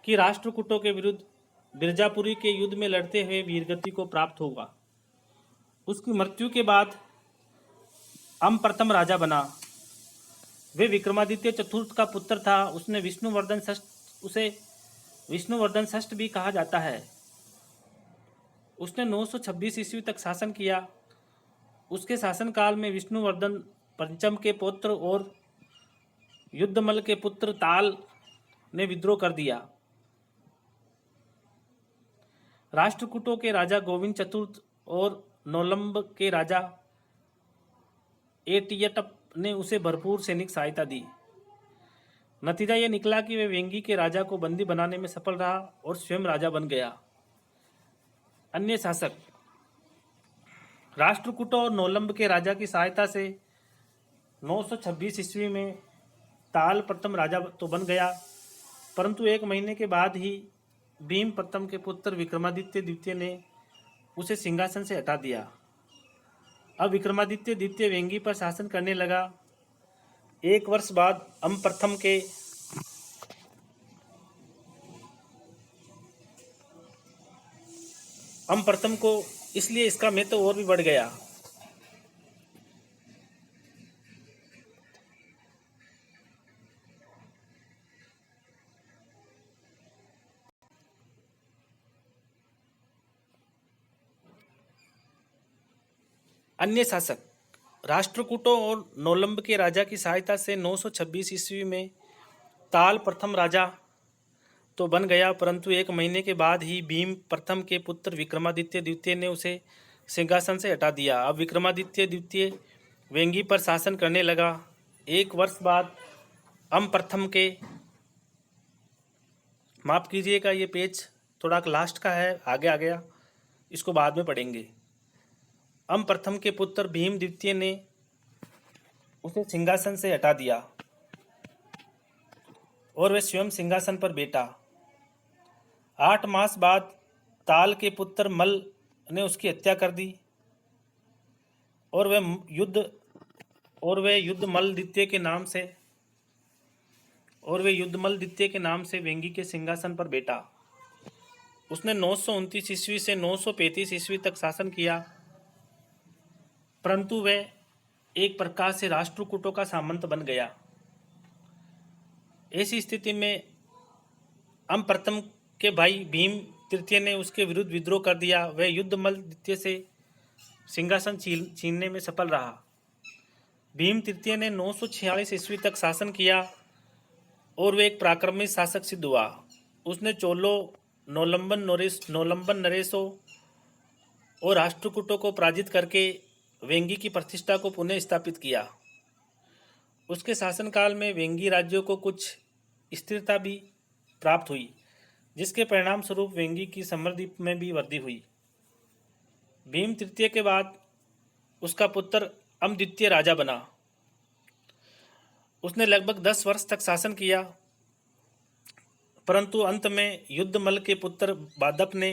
कि राष्ट्रकूटों के विरुद्ध बिरजापुरी के युद्ध में लड़ते हुए वीरगति को प्राप्त होगा। उसकी मृत्यु के बाद अम प्रथम राजा बना। वे विक्रमादित्य चतुर्थ का पुत्र था। उसे विष्णुवर्धन षष्ठ भी कहा जाता है। उसने 926 ईस्वी तक शासन किया। उसके शासनकाल में विष्णुवर्धन पंचम के पुत्र और युद्धमल के पुत्र ताल ने विद्रोह कर दिया। राष्ट्रकूटों के राजा गोविंद चतुर्थ और नौलंब के राजा एटियटप ने उसे भरपूर सैनिक सहायता दी। नतीजा यह निकला कि वे वेंगी के राजा को बंदी बनाने में सफल रहा और स्वयं राजा बन गया। अन्य शासक राष्ट्रकूटों और नौलंब के राजा की सहायता से 926 ईस्वी में ताल प्रथम राजा तो बन गया, परंतु 1 महीने के बाद ही भीम प्रथम के पुत्र विक्रमादित्य द्वितीय ने उसे सिंहासन से हटा दिया। अब विक्रमादित्य द्वितीय वेंगी पर शासन करने लगा। 1 वर्ष बाद अम प्रथम को इसलिए इसका महत्व और भी बढ़ गया। अन्य शासक राष्ट्रकूटों और नौलंब के राजा की सहायता से 926 ईस्वी में ताल प्रथम राजा तो बन गया, परंतु 1 महीने के बाद ही भीम प्रथम के पुत्र विक्रमादित्य द्वितीय ने उसे सिंहासन से हटा दिया। अब विक्रमादित्य द्वितीय वेंगी पर शासन करने लगा। 1 वर्ष बाद अम प्रथम के माफ कीजिएगा, ये पेज थोड़ा लास्ट का है, आगे आ गया, इसको बाद में पढ़ेंगे। अम प्रथम के पुत्र भीम द्वितीय ने उसे सिंहासन से हटा दिया और वे स्वयं सिंहासन पर बैठा। 8 मास बाद ताल के पुत्र मल ने उसकी हत्या कर दी और वे युद्धमल द्वितीय के नाम से वेंगी के सिंहासन पर बैठा। उसने 929 ईस्वी से 935 ईस्वी तक शासन किया, परंतु वह एक प्रकार से राष्ट्रकूटों का सामंत बन गया। ऐसी स्थिति में अम प्रथम के भाई भीम तृतीय ने उसके विरुद्ध विद्रोह कर दिया। वह युद्धमल द्वितीय से सिंहासन छीनने में सफल रहा। भीम तृतीय ने 946 ईस्वी तक शासन किया और वह एक पराक्रमी शासक सिद्ध हुआ। उसने चोलों, नौलंबन नरेशों और राष्ट्रकूटों को पराजित करके वेंगी की प्रतिष्ठा को पुनः स्थापित किया। उसके शासनकाल में वेंगी राज्यों को कुछ स्थिरता भी प्राप्त हुई, जिसके परिणाम स्वरूप वेंगी की समृद्धि में भी वृद्धि हुई। भीम तृतीय के बाद उसका पुत्र अम द्वितीय राजा बना। उसने लगभग 10 वर्ष तक शासन किया, परंतु अंत में युद्धमल के पुत्र बादप ने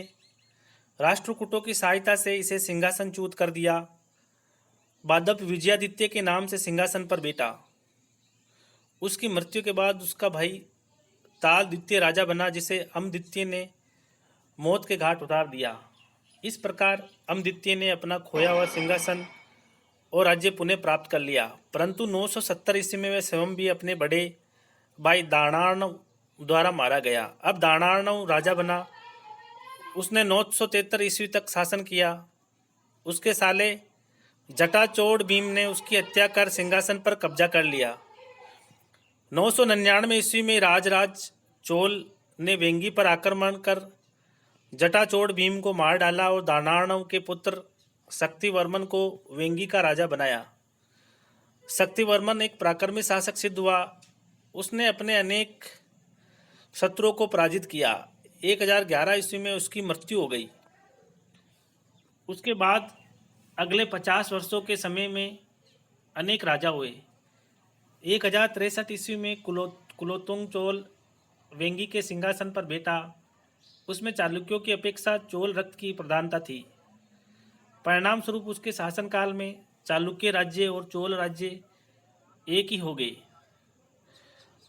राष्ट्रकूटों की सहायता से इसे सिंहासनच्युत कर दिया। बादप विजयादित्य के नाम से सिंहासन पर बैठा। उसकी मृत्यु के बाद उसका भाई ताल द्वितीय राजा बना, जिसे अमद्वितीय ने मौत के घाट उतार दिया। इस प्रकार अमद्वितीय ने अपना खोया हुआ सिंहासन और राज्य पुनः प्राप्त कर लिया। परंतु 970 ईस्वी में वह स्वयं भी अपने बड़े भाई दाणार्णव द्वारा मारा गया। अब दाणार्णव राजा बना। उसने 973 ईस्वी तक शासन किया। उसके साले जटाचोड़ भीम ने उसकी हत्या कर सिंहासन पर कब्जा कर लिया। 999 ईस्वी में राजराज चोल ने वेंगी पर आक्रमण कर जटाचोड़ भीम को मार डाला और दानार्णव के पुत्र शक्तिवर्मन को वेंगी का राजा बनाया। शक्तिवर्मन एक पराक्रमी शासक सिद्ध हुआ। उसने अपने अनेक शत्रुओं को पराजित किया। 1011 ईस्वी में उसकी मृत्यु हो गई। उसके बाद अगले 50 वर्षों के समय में अनेक राजा हुए। 1063 ईस्वी में कुलोत्तुंग चोल वेंगी के सिंहासन पर बैठा। उसमें चालुक्यों की अपेक्षा चोल रक्त की प्रधानता थी। परिणाम स्वरूप उसके शासनकाल में चालुक्य राज्य और चोल राज्य एक ही हो गए।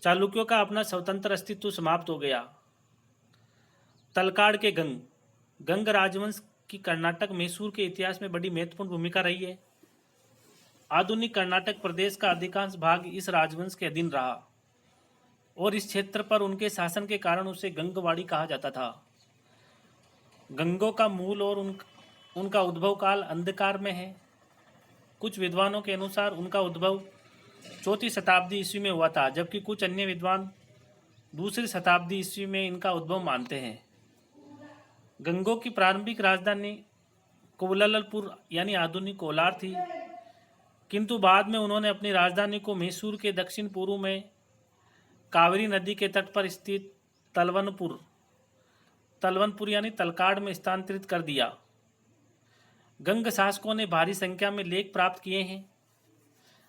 चालुक्यों का अपना स्वतंत्र अस्तित्व समाप्त हो गया। तलकाड़ के गंग राजवंश की कर्नाटक मैसूर के इतिहास में बड़ी महत्वपूर्ण भूमिका रही है। आधुनिक कर्नाटक प्रदेश का अधिकांश भाग इस राजवंश के अधीन रहा और इस क्षेत्र पर उनके शासन के कारण उसे गंगवाड़ी कहा जाता था। गंगों का मूल और उनका उद्भव काल अंधकार में है। कुछ विद्वानों के अनुसार उनका उद्भव 4वीं शताब्दी ईस्वी में हुआ था, जबकि कुछ अन्य विद्वान 2री शताब्दी ईस्वी में इनका उद्भव मानते हैं। गंगों की प्रारंभिक राजधानी कोवललपुर यानी आधुनिक कोलार थी, किंतु बाद में उन्होंने अपनी राजधानी को मैसूर के दक्षिण पूर्व में कावेरी नदी के तट पर स्थित तलवनपुर यानी तलकाड़ में स्थानांतरित कर दिया। गंग शासकों ने भारी संख्या में लेख प्राप्त किए हैं।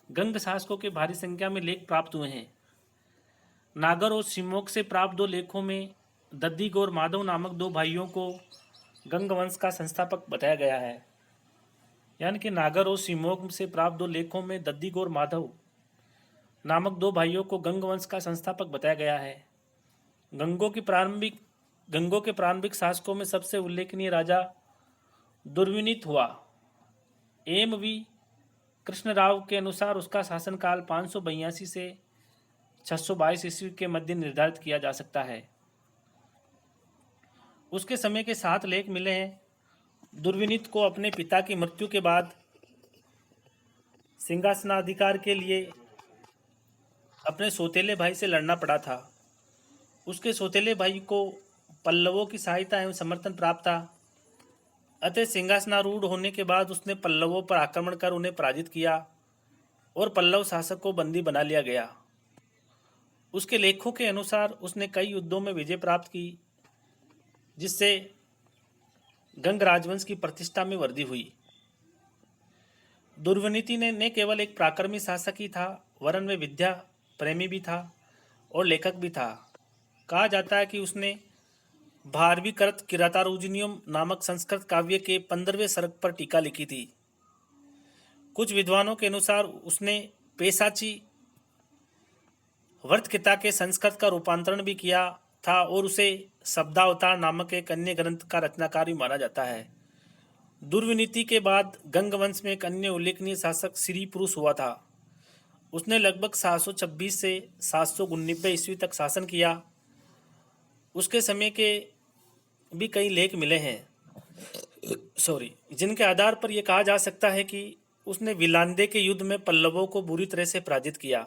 गंग शासकों के भारी संख्या में लेख प्राप्त हुए हैं। नागर और शिमोग से प्राप्त 2 लेखों में दद्दिग और माधव नामक 2 भाइयों को गंग वंश का संस्थापक बताया गया है। यानी कि नागर और शिमोग से प्राप्त 2 लेखों में दद्दिग और माधव नामक 2 भाइयों को गंग वंश का संस्थापक बताया गया है। गंगों के प्रारंभिक शासकों में सबसे उल्लेखनीय राजा दुर्विनीत हुआ। एम.वी. कृष्णराव के अनुसार उसका शासनकाल 582 से 622 ईस्वी के मध्य निर्धारित किया जा सकता है। उसके समय के 7 लेख मिले हैं। दुर्विनीत को अपने पिता की मृत्यु के बाद सिंहासनाधिकार के लिए अपने सौतेले भाई से लड़ना पड़ा था। उसके सौतेले भाई को पल्लवों की सहायता एवं समर्थन प्राप्त था। अतः सिंहासनारूढ़ होने के बाद उसने पल्लवों पर आक्रमण कर उन्हें पराजित किया और पल्लव शासक को बंदी बना लिया गया। उसके लेखों के अनुसार उसने कई युद्धों में विजय प्राप्त की, जिससे गंग राजवंश की प्रतिष्ठा में वृद्धि हुई। दुर्विनीति ने केवल एक पराक्रमी शासक ही था, वरन वे विद्या प्रेमी भी था और लेखक भी था। कहा जाता है कि उसने भारवीकृत किरातार्जुनीयम नामक संस्कृत काव्य के 15वें सर्ग पर टीका लिखी थी। कुछ विद्वानों के अनुसार उसने पेशाची वर्तकिता के संस्कृत का रूपांतरण भी किया था और उसे शब्दावतार नामक एक अन्य ग्रंथ का रचनाकार भी माना जाता है। दुर्विनीति के बाद गंग वंश में एक अन्य उल्लेखनीय शासक श्री पुरुष हुआ था। उसने लगभग 726 से 799 ईस्वी तक शासन किया। उसके समय के भी कई लेख मिले हैं जिनके आधार पर यह कहा जा सकता है कि उसने विलांदे के युद्ध में पल्लवों को बुरी तरह से पराजित किया।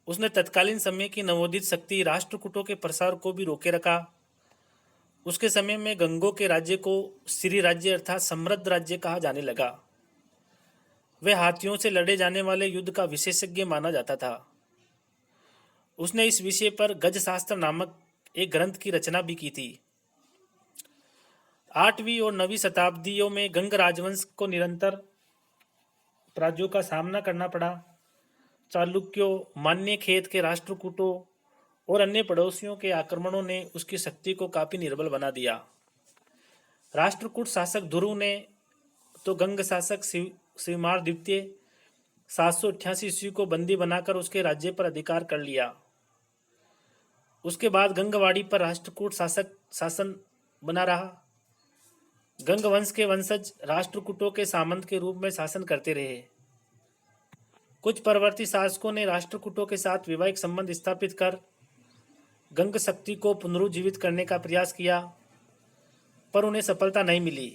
उसने तत्कालीन समय की नवोदित शक्ति राष्ट्रकूटों के प्रसार को भी रोके रखा। उसके समय में गंगों के राज्य को श्री राज्य अर्थात समृद्ध राज्य कहा जाने लगा। वह हाथियों से लड़े जाने वाले युद्ध का विशेषज्ञ माना जाता था। उसने इस विषय पर गजशास्त्र नामक एक ग्रंथ की रचना भी की थी। 8वीं और 9वीं शताब्दियों में गंग राजवंश को निरंतर पराजयों का सामना करना पड़ा। चालुक्यों, मान्यखेत के राष्ट्रकूटों और अन्य पड़ोसियों के आक्रमणों ने उसकी शक्ति को काफी निर्बल बना दिया। राष्ट्रकूट शासक ध्रुव ने तो गंग शासक शिवमार द्वितीय 788 ईस्वी को बंदी बनाकर उसके राज्य पर अधिकार कर लिया। उसके बाद गंगवाड़ी पर राष्ट्रकूट शासक शासन बना रहा। गंग वंश के वंशज राष्ट्रकूटों के सामंत के रूप में शासन करते रहे। कुछ परवर्ती शासकों ने राष्ट्रकूटों के साथ वैवाहिक संबंध स्थापित कर गंग शक्ति को पुनरुज्जीवित करने का प्रयास किया, पर उन्हें सफलता नहीं मिली।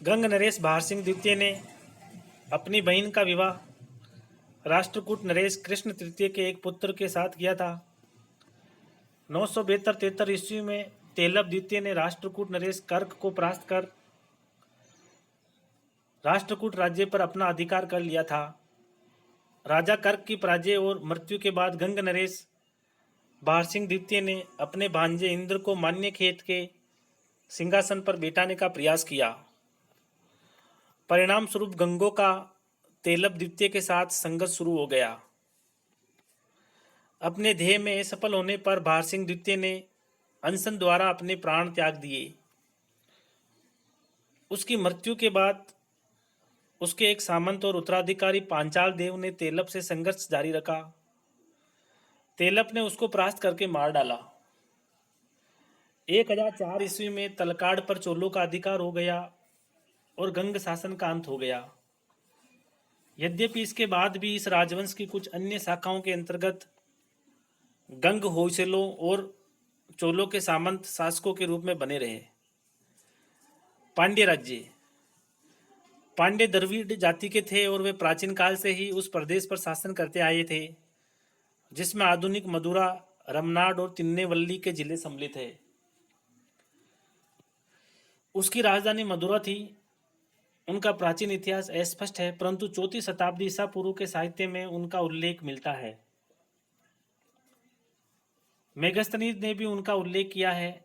गंग नरेश बहार सिंह द्वितीय ने अपनी बहन का विवाह राष्ट्रकूट नरेश कृष्ण तृतीय के एक पुत्र के साथ किया था। 972-73 ईस्वी में तेलव द्वितीय ने राष्ट्रकूट नरेश कर्क को परास्त कर राष्ट्रकूट राज्य पर अपना अधिकार कर लिया था। राजा कर्क की पराजय और मृत्यु के बाद गंग नरेश बहार सिंह द्वितीय ने अपने भांजे इंद्र को मान्यखेत के सिंहासन पर बैठाने का प्रयास किया। परिणाम स्वरूप गंगों का तेलव द्वितीय के साथ संघर्ष शुरू हो गया। अपने ध्येय में सफल होने पर बहार सिंह द्वितीय ने अनशन द्वारा अपने प्राण त्याग दिए। उसकी मृत्यु के बाद उसके एक सामंत और उत्तराधिकारी पांचाल देव ने तेलव से संघर्ष जारी रखा। तेलव ने उसको परास्त करके मार डाला। 1004 ईस्वी में तलकाड़ पर चोलों का अधिकार हो गया और गंग शासन का अंत हो गया। यद्यपि इसके बाद भी इस राजवंश की कुछ अन्य शाखाओं के अंतर्गत गंग होयसलों और चोलों के सामंत शासकों के रूप में बने रहे। पांड्य राज्य। पांड्य द्रविड़ जाति के थे और वे प्राचीन काल से ही उस प्रदेश पर शासन करते आए थे जिसमें आधुनिक मदुरा, रमनाड और तिन्नेवल्ली के जिले सम्मिलित हैं। उसकी राजधानी मदुरा थी। उनका प्राचीन इतिहास अस्पष्ट है, परंतु 4वीं शताब्दी ईसा पूर्व के साहित्य में उनका उल्लेख मिलता है। मेगस्थनीज ने भी उनका उल्लेख किया है।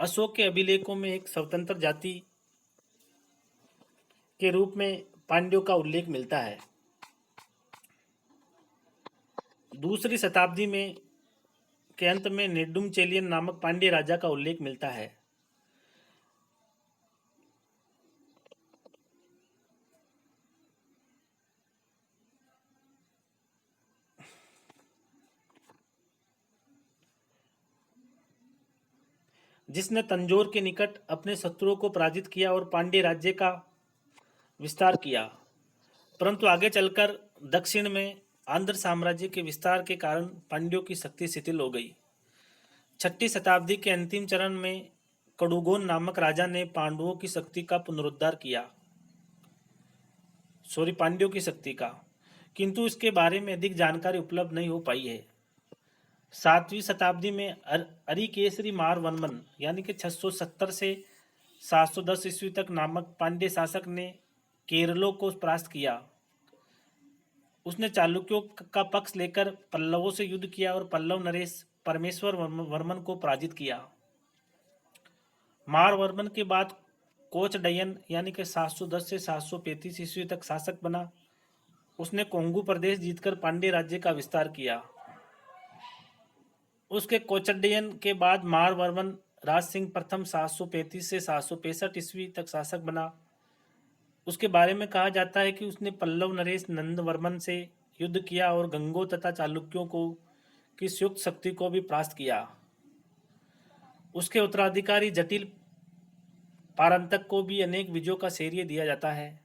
अशोक के अभिलेखों में एक स्वतंत्र जाति के रूप में पांड्यों का उल्लेख मिलता है। 2री शताब्दी में के अंत में नेडुमचेलियन नामक पांड्य राजा का उल्लेख मिलता है। जिसने तंजौर के निकट अपने शत्रुओं को पराजित किया और पांड्य राज्य का विस्तार किया, परंतु आगे चलकर दक्षिण में आंध्र साम्राज्य के विस्तार के कारण पांड्यों की शक्ति शिथिल हो गई। 6ठी शताब्दी के अंतिम चरण में कडुगोन नामक राजा ने पांड्यों की शक्ति का पुनरुद्धार किया। पांड्यों की शक्ति का, किंतु इसके बारे में अधिक जानकारी उपलब्ध नहीं हो पाई है। 7वीं शताब्दी में अरिकेसरी मारवर्मन यानी कि 670 से 710 ईस्वी तक नामक पांड्य शासक ने केरलों को परास्त किया। उसने चालुक्यों का पक्ष लेकर पल्लवों से युद्ध किया और पल्लव नरेश परमेश्वर वर्मन को पराजित किया। मारवर्मन के बाद कोचडयन यानी कि 710 से 735 ईस्वी तक शासक बना। उसने कोंगू प्रदेश जीतकर पांड्य राज्य का विस्तार किया। उसके कोचडयन के बाद मारवर्मन राज सिंह प्रथम 735 से 765 ईस्वी तक शासक बना। उसके बारे में कहा जाता है कि उसने पल्लव नरेश नंदवर्मन से युद्ध किया और गंगों तथा चालुक्यों को की संयुक्त शक्ति को भी परास्त किया। उसके उत्तराधिकारी जटिल पारंतक को भी अनेक विजयों का श्रेय दिया जाता है।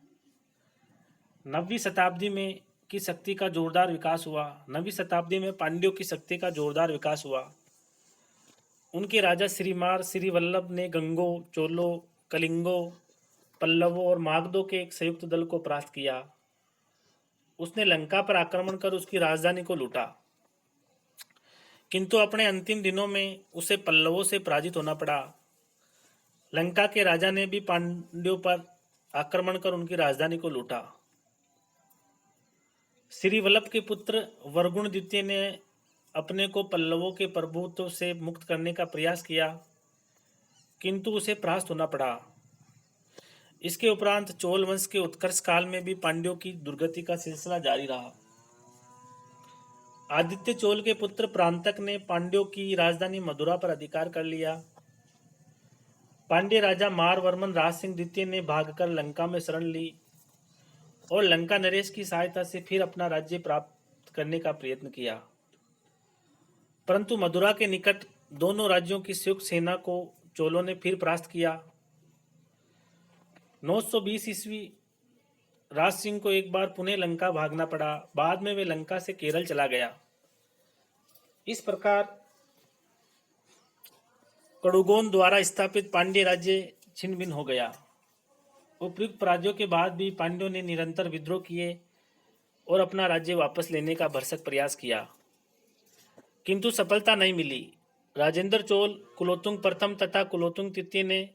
9वीं शताब्दी में की शक्ति का जोरदार विकास हुआ। 9वीं शताब्दी में पांड्यों की शक्ति का जोरदार विकास हुआ। उनके राजा श्रीमार श्रीवल्लभ ने गंगों, चोलों, कलिंगों, पल्लवों और मागधों के एक संयुक्त दल को परास्त किया। उसने लंका पर आक्रमण कर उसकी राजधानी को लूटा, किंतु अपने अंतिम दिनों में उसे पल्लवों से पराजित होना पड़ा। लंका के राजा ने भी पांड्यों पर आक्रमण कर उनकी राजधानी को लूटा। श्रीवल्लभ के पुत्र वरगुण द्वितीय ने अपने को पल्लवों के प्रभुत्व से मुक्त करने का प्रयास किया, किंतु उसे परास्त होना पड़ा। इसके उपरांत चोल वंश के उत्कर्ष काल में भी पांड्यों की दुर्गति का सिलसिला जारी रहा। आदित्य चोल के पुत्र प्रांतक ने पांड्यों की राजधानी मदुरा पर अधिकार कर लिया। पांड्य राजा मारवर्मन राज सिंह द्वितीय ने भागकर लंका में शरण ली और लंका नरेश की सहायता से फिर अपना राज्य प्राप्त करने का प्रयत्न किया, परंतु मदुरा के निकट दोनों राज्यों की संयुक्त सेना को चोलों ने फिर परास्त किया। 920 ईस्वी राज सिंह को एक बार पुनः लंका भागना पड़ा। बाद में वे लंका से केरल चला गया। इस प्रकार कड़ुगोन द्वारा स्थापित पांड्य राज्य छिन्न भिन्न हो गया। उपयुक्त पराजयों के बाद भी पांड्यों ने निरंतर विद्रोह किए और अपना राज्य वापस लेने का भरसक प्रयास किया, किंतु सफलता नहीं मिली। राजेंद्र चोल, कुलोत्तुंग प्रथम तथा कुलोत्तुंग तृतीय ने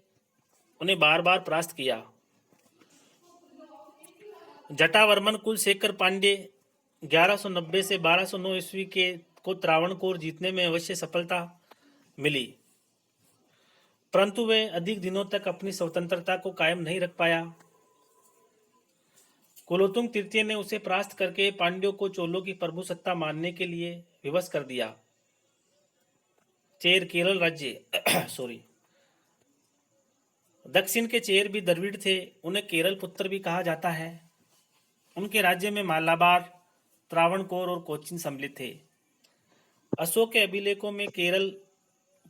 उन्हें बार बार परास्त किया। जटावर्मन कुलशेखर पांड्य 1190 से 1209 ईस्वी के को त्रावणकोर जीतने में अवश्य सफलता मिली, परंतु वे अधिक दिनों तक अपनी स्वतंत्रता को कायम नहीं रख पाया। कुलोत्तुंग तृतीय ने उसे परास्त करके पांड्यों को चोलों की प्रभुसत्ता मानने के लिए विवश कर दिया। चेर केरल राज्य दक्षिण के चेर भी द्रविड़ थे, उन्हें केरल पुत्र भी कहा जाता है। उनके राज्य में मालाबार, त्रावणकोर और कोचिन सम्मिलित थे। अशोक के अभिलेखों में केरल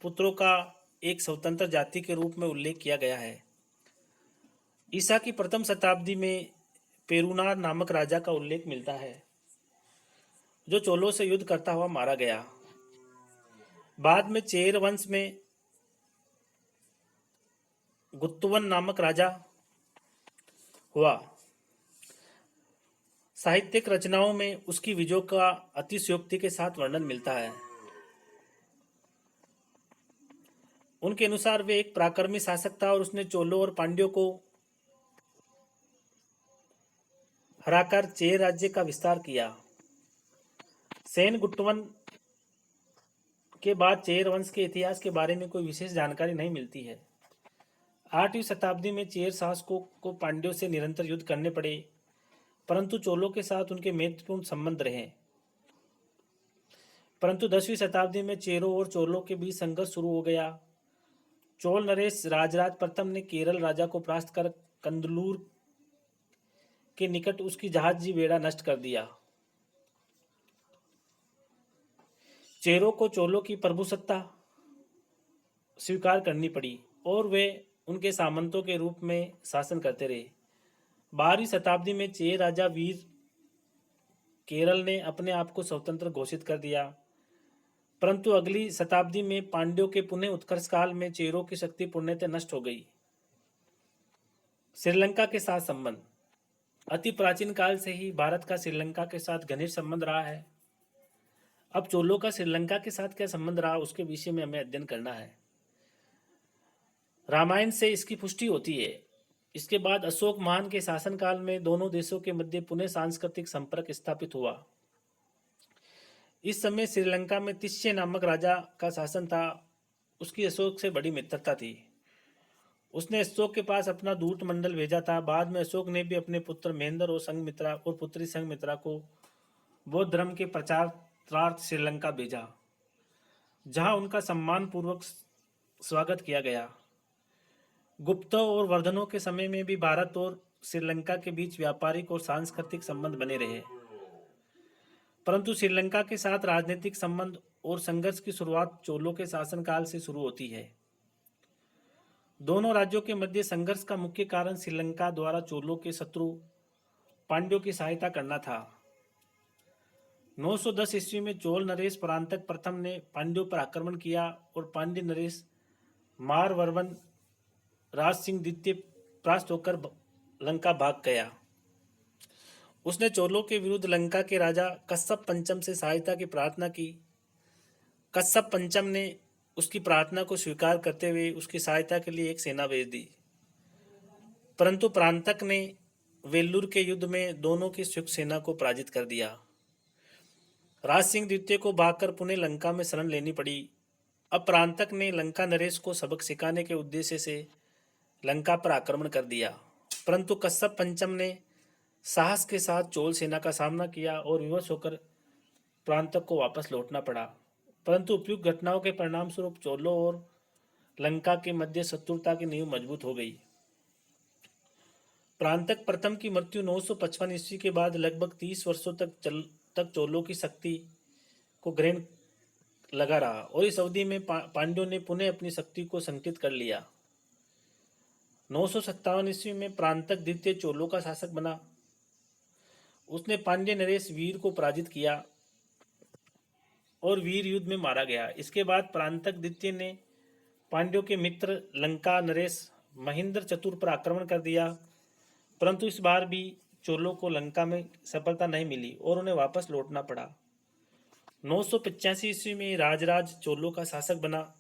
पुत्रों का एक स्वतंत्र जाति के रूप में उल्लेख किया गया है। ईसा की प्रथम शताब्दी में पेरुनार नामक राजा का उल्लेख मिलता है, जो चोलों से युद्ध करता हुआ मारा गया। बाद में चेर वंश में गुत्तुवन नामक राजा हुआ। साहित्यिक रचनाओं में उसकी विजयों का अतिशयोक्ति के साथ वर्णन मिलता है। उनके अनुसार वे एक पराक्रमी शासक था और उसने चोलों और पांड्यों को हराकर चेर राज्य का विस्तार किया। सेन गुट्टवन के बाद चेर वंश के इतिहास के बारे में कोई विशेष जानकारी नहीं मिलती है। 8वीं शताब्दी में चेर शासकों को पांड्यों से निरंतर युद्ध करने पड़े, परंतु चोलों के साथ उनके मैत्रीपूर्ण संबंध रहे। परंतु 10वीं शताब्दी में चेरों और चोलों के बीच संघर्ष शुरू हो गया। चोल नरेश राजराज प्रथम ने केरल राजा को परास्त कर कंदलूर के निकट उसकी जहाजी बेड़ा नष्ट कर दिया। चेरों को चोलों की प्रभुसत्ता स्वीकार करनी पड़ी और वे उनके सामंतों के रूप में शासन करते रहे। 12वीं शताब्दी में चेर राजा वीर केरल ने अपने आप को स्वतंत्र घोषित कर दिया, परंतु अगली शताब्दी में पांड्यों के पुनः उत्कर्ष काल में चेरों की शक्ति पूर्णतः नष्ट हो गई। श्रीलंका के साथ संबंध। अति प्राचीन काल से ही भारत का श्रीलंका के साथ घनिष्ठ संबंध रहा है। अब चोलों का श्रीलंका के साथ क्या संबंध रहा, उसके विषय में हमें अध्ययन करना है। रामायण से इसकी पुष्टि होती है। इसके बाद अशोक महान के शासनकाल में दोनों देशों के मध्य पुनः सांस्कृतिक संपर्क स्थापित हुआ। इस समय श्रीलंका में तिष्य नामक राजा का शासन था। उसकी अशोक से बड़ी मित्रता थी। उसने अशोक के पास अपना दूत मंडल भेजा था। बाद में अशोक ने भी अपने पुत्र महेंद्र और संघमित्रा और पुत्री संघमित्रा को बौद्ध धर्म के प्रचारार्थ श्रीलंका भेजा, जहां उनका सम्मान पूर्वक स्वागत किया गया। गुप्तों और वर्धनों के समय में भी भारत और श्रीलंका के बीच व्यापारिक और सांस्कृतिक संबंध बने रहे, परंतु श्रीलंका के साथ राजनीतिक संबंध और संघर्ष की शुरुआत चोलों के शासनकाल से शुरू होती है। दोनों राज्यों के मध्य संघर्ष का मुख्य कारण श्रीलंका द्वारा चोलों के शत्रु पांड्यों की सहायता करना था। 910 ईस्वी में चोल नरेश परांतक प्रथम ने पांड्यों पर आक्रमण किया और पांड्य नरेश मारवर्मन राज सिंह द्वितीय परास्त होकर लंका भाग गया। उसने चोलों के विरुद्ध लंका के राजा कश्यप पंचम से सहायता की प्रार्थना की। कश्यप पंचम ने उसकी प्रार्थना को स्वीकार करते हुए उसकी सहायता के लिए एक सेना भेज दी, परंतु प्रांतक ने वेल्लूर के युद्ध में दोनों की संयुक्त सेना को पराजित कर दिया। राज सिंह द्वितीय को भागकर पुनः लंका में शरण लेनी पड़ी। अब प्रांतक ने लंका नरेश को सबक सिखाने के उद्देश्य से लंका पर आक्रमण कर दिया, परंतु कश्यप पंचम ने साहस के साथ चोल सेना का सामना किया और विवश होकर प्रांतक को वापस लौटना पड़ा, परंतु उपयुक्त घटनाओं के परिणाम स्वरूप चोलों और लंका के मध्य शत्रुता की नींव मजबूत हो गई। प्रांतक प्रथम की मृत्यु 955 ईस्वी के बाद लगभग 30 वर्षों तक चोलों की शक्ति को ग्रहण लगा रहा और इस अवधि में पांड्यों ने पुनः अपनी शक्ति को संगठित कर लिया। 957 ईस्वी में प्रांतक द्वितीय चोलों का शासक बना। उसने पांड्य नरेश वीर को पराजित किया और वीर युद्ध में मारा गया। इसके बाद प्रांतक द्वितीय ने पांड्यों के मित्र लंका नरेश महेंद्र चतुर पर आक्रमण कर दिया, परंतु इस बार भी चोलों को लंका में सफलता नहीं मिली और उन्हें वापस लौटना पड़ा। 985 ईस्वी में राजराज चोलों का शासक बना।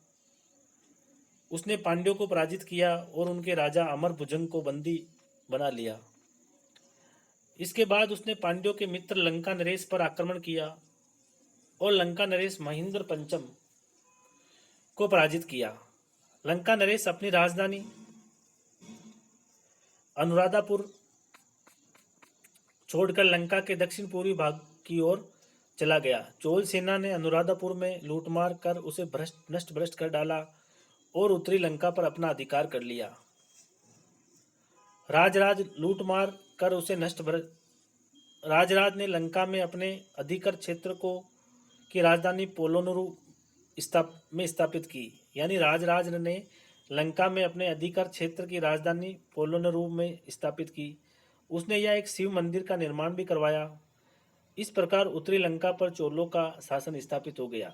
उसने पांड्यों को पराजित किया और उनके राजा अमर भुजंग को बंदी बना लिया। इसके बाद उसने पांड्यों के मित्र लंका नरेश पर आक्रमण किया और लंका नरेश महेंद्र पंचम को पराजित किया। लंका नरेश अपनी राजधानी अनुराधापुर छोड़कर लंका के दक्षिण पूर्वी भाग की ओर चला गया। चोल सेना ने अनुराधापुर में लूटमार कर उसे नष्ट भ्रष्ट कर डाला और उत्तरी लंका पर अपना अधिकार कर लिया। राजराज ने लंका में अपने अधिकार क्षेत्र को की राजधानी पोलोनरू में स्थापित की। यानी राजराज ने लंका में अपने अधिकार क्षेत्र की राजधानी पोलोनरू में स्थापित की। उसने यह एक शिव मंदिर का निर्माण भी करवाया। इस प्रकार उत्तरी लंका पर चोलों का शासन स्थापित हो गया।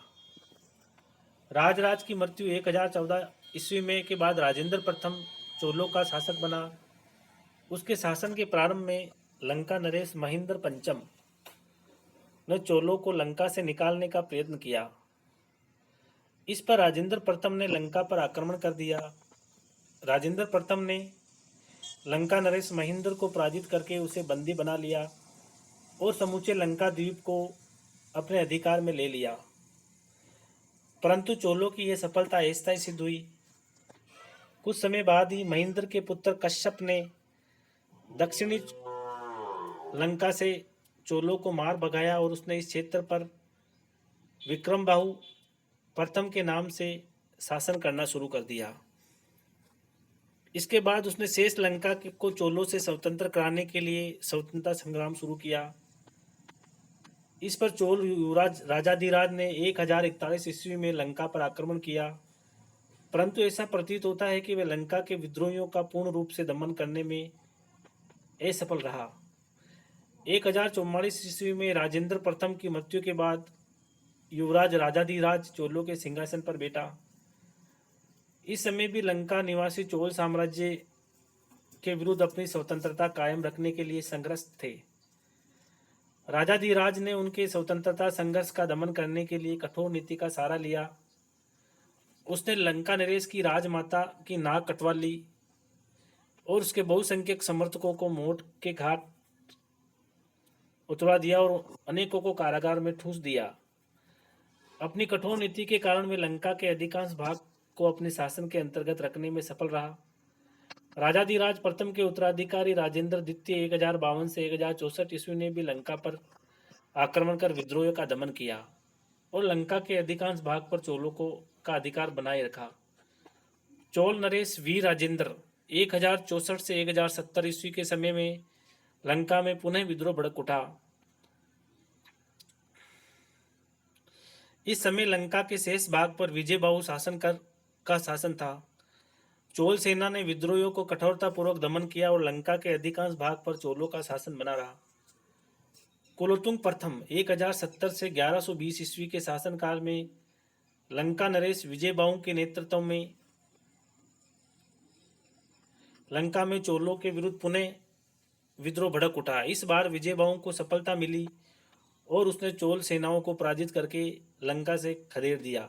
राजराज की मृत्यु 1014 ईस्वी में के बाद राजेंद्र प्रथम चोलों का शासक बना। उसके शासन के प्रारंभ में लंका नरेश महेंद्र पंचम ने चोलों को लंका से निकालने का प्रयत्न किया। इस पर राजेंद्र प्रथम ने लंका पर आक्रमण कर दिया। राजेंद्र प्रथम ने लंका नरेश महेंद्र को पराजित करके उसे बंदी बना लिया और समूचे लंका द्वीप को अपने अधिकार में ले लिया। परंतु चोलों की यह सफलता अस्थायी सिद्ध हुई। कुछ समय बाद ही महेंद्र के पुत्र कश्यप ने दक्षिणी लंका से चोलों को मार भगाया और उसने इस क्षेत्र पर विक्रमबाहु प्रथम के नाम से शासन करना शुरू कर दिया। इसके बाद उसने शेष लंका को चोलों से स्वतंत्र कराने के लिए स्वतंत्रता संग्राम शुरू किया। इस पर चोल युवराज राजाधिराज ने 1041 ईस्वी में लंका पर आक्रमण किया, परंतु ऐसा प्रतीत होता है कि वह लंका के विद्रोहियों का पूर्ण रूप से दमन करने में असफल रहा। 1044 ईस्वी में राजेंद्र प्रथम की मृत्यु के बाद युवराज राजाधिराज चोलों के सिंहासन पर बैठा। इस समय भी लंका निवासी चोल साम्राज्य के विरुद्ध अपनी स्वतंत्रता कायम रखने के लिए संघर्ष थे। राजाधिराज ने उनके स्वतंत्रता संघर्ष का दमन करने के लिए कठोर नीति का सहारा लिया। उसने लंका नरेश की राजमाता की नाक कटवा ली और उसके बहुसंख्यक समर्थकों को मौत के घाट उतरवा दिया और अनेकों को कारागार में ठूंस दिया। अपनी कठोर नीति के कारण वे लंका के अधिकांश भाग को अपने शासन के अंतर्गत रखने में सफल रहा। राजाधिराज प्रथम के उत्तराधिकारी राजेंद्र द्वितीय 1052 से 1064 ईस्वी ने भी लंका पर आक्रमण कर विद्रोह का दमन किया और लंका के अधिकांश भाग पर चोलों को का अधिकार बनाए रखा। चोल नरेश वीर राजेंद्र 1064 से 1070 ईस्वी के समय में लंका में पुनः विद्रोह भड़क उठा। इस समय लंका के शेष भाग पर विजयबाहु का शासन था। चोल सेना ने विद्रोहियों को कठोरतापूर्वक दमन किया और लंका के अधिकांश भाग पर चोलों का शासन बना रहा। कुलोतुंग प्रथम 1070 से 1120 ईस्वी के शासनकाल में लंका नरेश विजयबाहु के नेतृत्व में लंका में चोलों के विरुद्ध पुनः विद्रोह भड़क उठा। इस बार विजयबाहु को सफलता मिली और उसने चोल सेनाओं को पराजित करके लंका से खदेड़ दिया।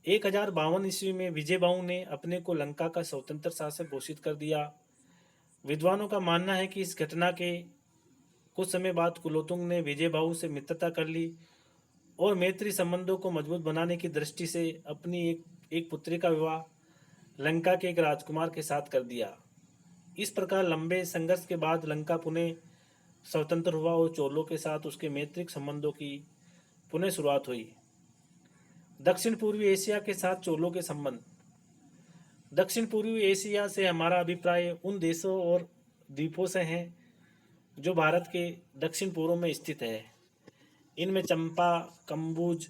1052 ईस्वी में विजयबाहु ने अपने को लंका का स्वतंत्र शासक घोषित कर दिया। विद्वानों का मानना है कि इस घटना के कुछ समय बाद कुलोतुंग ने विजयबाहु से मित्रता कर ली और मैत्री संबंधों को मजबूत बनाने की दृष्टि से अपनी एक पुत्री का विवाह लंका के एक राजकुमार के साथ कर दिया। इस प्रकार लंबे संघर्ष के बाद लंका पुनः स्वतंत्र हुआ और चोलों के साथ उसके मैत्रिक संबंधों की पुनः शुरुआत हुई। दक्षिण पूर्वी एशिया के साथ चोलों के संबंध। दक्षिण पूर्वी एशिया से हमारा अभिप्राय उन देशों और द्वीपों से है जो भारत के दक्षिण पूर्व में स्थित है। इनमें चंपा, कम्बुज,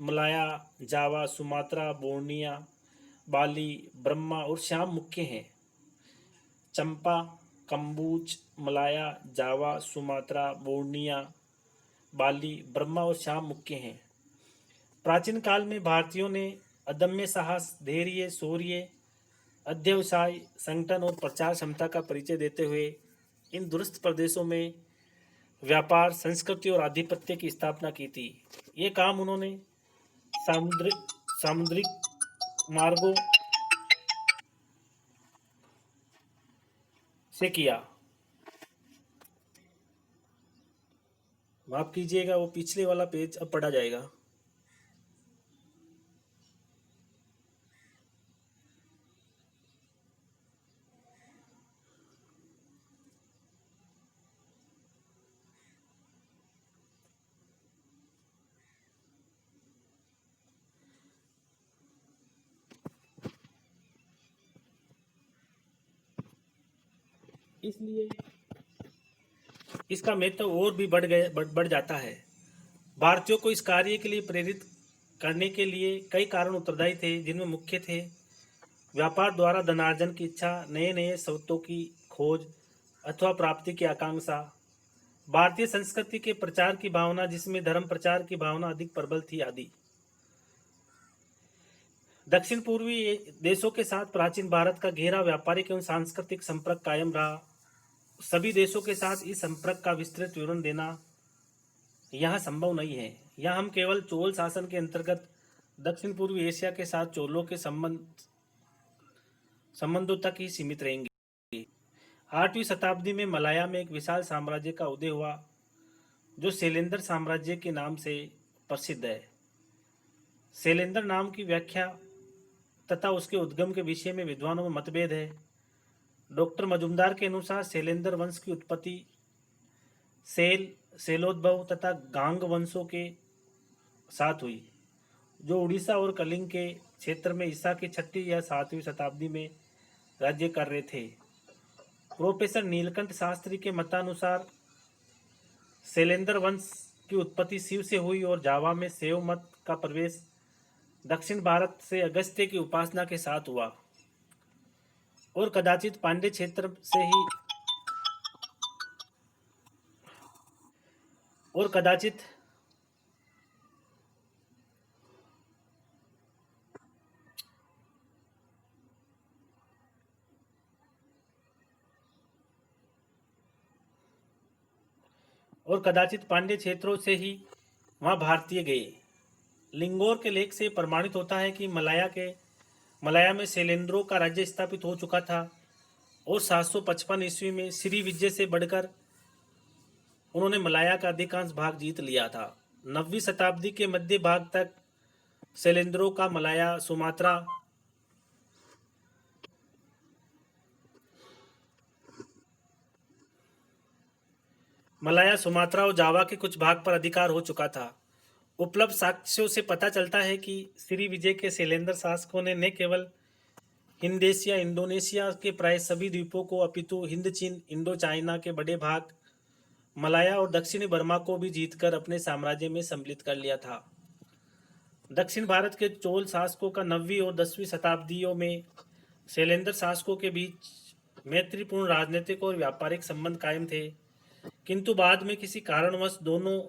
मलाया, जावा, सुमात्रा, बोर्निया, बाली, ब्रह्मा और श्याम मुख्य हैं। चंपा, कम्बुज, मलाया, जावा, सुमात्रा, बोर्निया, बाली, ब्रह्मा और श्याम मुख्य हैं। प्राचीन काल में भारतीयों ने अदम्य साहस, धैर्य, शौर्य, अध्यवसाय, संगठन और प्रचार क्षमता का परिचय देते हुए इन दूरस्थ प्रदेशों में व्यापार, संस्कृति और आधिपत्य की स्थापना की थी। ये काम उन्होंने सामुद्रिक मार्गों से किया। माफ कीजिएगा, वो पिछले वाला पेज अब पढ़ा जाएगा। इसलिए इसका महत्व और भी बढ़ जाता है। भारतीयों को इस कार्य के लिए प्रेरित करने के लिए कई कारण उत्तरदायी थे, जिनमें मुख्य थे व्यापार द्वारा धनार्जन की इच्छा, नए नए स्रोतों की खोज अथवा प्राप्ति की आकांक्षा, भारतीय संस्कृति के प्रचार की भावना जिसमें धर्म प्रचार की भावना अधिक प्रबल थी आदि। दक्षिण पूर्वी देशों के साथ प्राचीन भारत का गहरा व्यापारिक एवं सांस्कृतिक संपर्क कायम रहा। सभी देशों के साथ इस संपर्क का विस्तृत विवरण देना यहाँ संभव नहीं है। यहाँ हम केवल चोल शासन के अंतर्गत दक्षिण पूर्वी एशिया के साथ चोलों के संबंधों तक ही सीमित रहेंगे। 8वीं शताब्दी में मलाया में एक विशाल साम्राज्य का उदय हुआ जो शैलेंद्र साम्राज्य के नाम से प्रसिद्ध है। शैलेंद्र नाम की व्याख्या तथा उसके उद्गम के विषय में विद्वानों में मतभेद है। डॉक्टर मजुमदार के अनुसार शैलेंद्र वंश की उत्पत्ति शैलोद्भव तथा गांग वंशों के साथ हुई, जो उड़ीसा और कलिंग के क्षेत्र में ईसा की 6वीं या 7वीं शताब्दी में राज्य कर रहे थे। प्रोफेसर नीलकंठ शास्त्री के मतानुसार शैलेंद्र वंश की उत्पत्ति शिव से हुई और जावा में शैव मत का प्रवेश दक्षिण भारत से अगस्त्य की उपासना के साथ हुआ और कदाचित पांड्य क्षेत्र से ही और कदाचित पांड्य क्षेत्रों से ही वहां भारतीय गए। लिंगोर के लेख से प्रमाणित होता है कि मलाया में शैलेंद्रों का राज्य स्थापित हो चुका था और 755 ईस्वी में श्री विजय से बढ़कर उन्होंने मलाया का अधिकांश भाग जीत लिया था। 9वीं शताब्दी के मध्य भाग तक शैलेंद्रों का मलाया, सुमात्रा और जावा के कुछ भाग पर अधिकार हो चुका था। उपलब्ध साक्ष्यों से पता चलता है कि श्री विजय के शैलेंद्र शासकों ने न केवल हिंद एशिया, इंडोनेशिया के प्राय सभी द्वीपों को अपितु हिंद चीन, इंडो चाइना के बड़े भाग, मलाया और दक्षिणी बर्मा को भी जीतकर अपने साम्राज्य में सम्मिलित कर लिया था। दक्षिण भारत के चोल शासकों का 9वीं और 10वीं शताब्दियों में शैलेंद्र शासकों के बीच मैत्रीपूर्ण राजनीतिक और व्यापारिक संबंध कायम थे, किंतु बाद में किसी कारणवश दोनों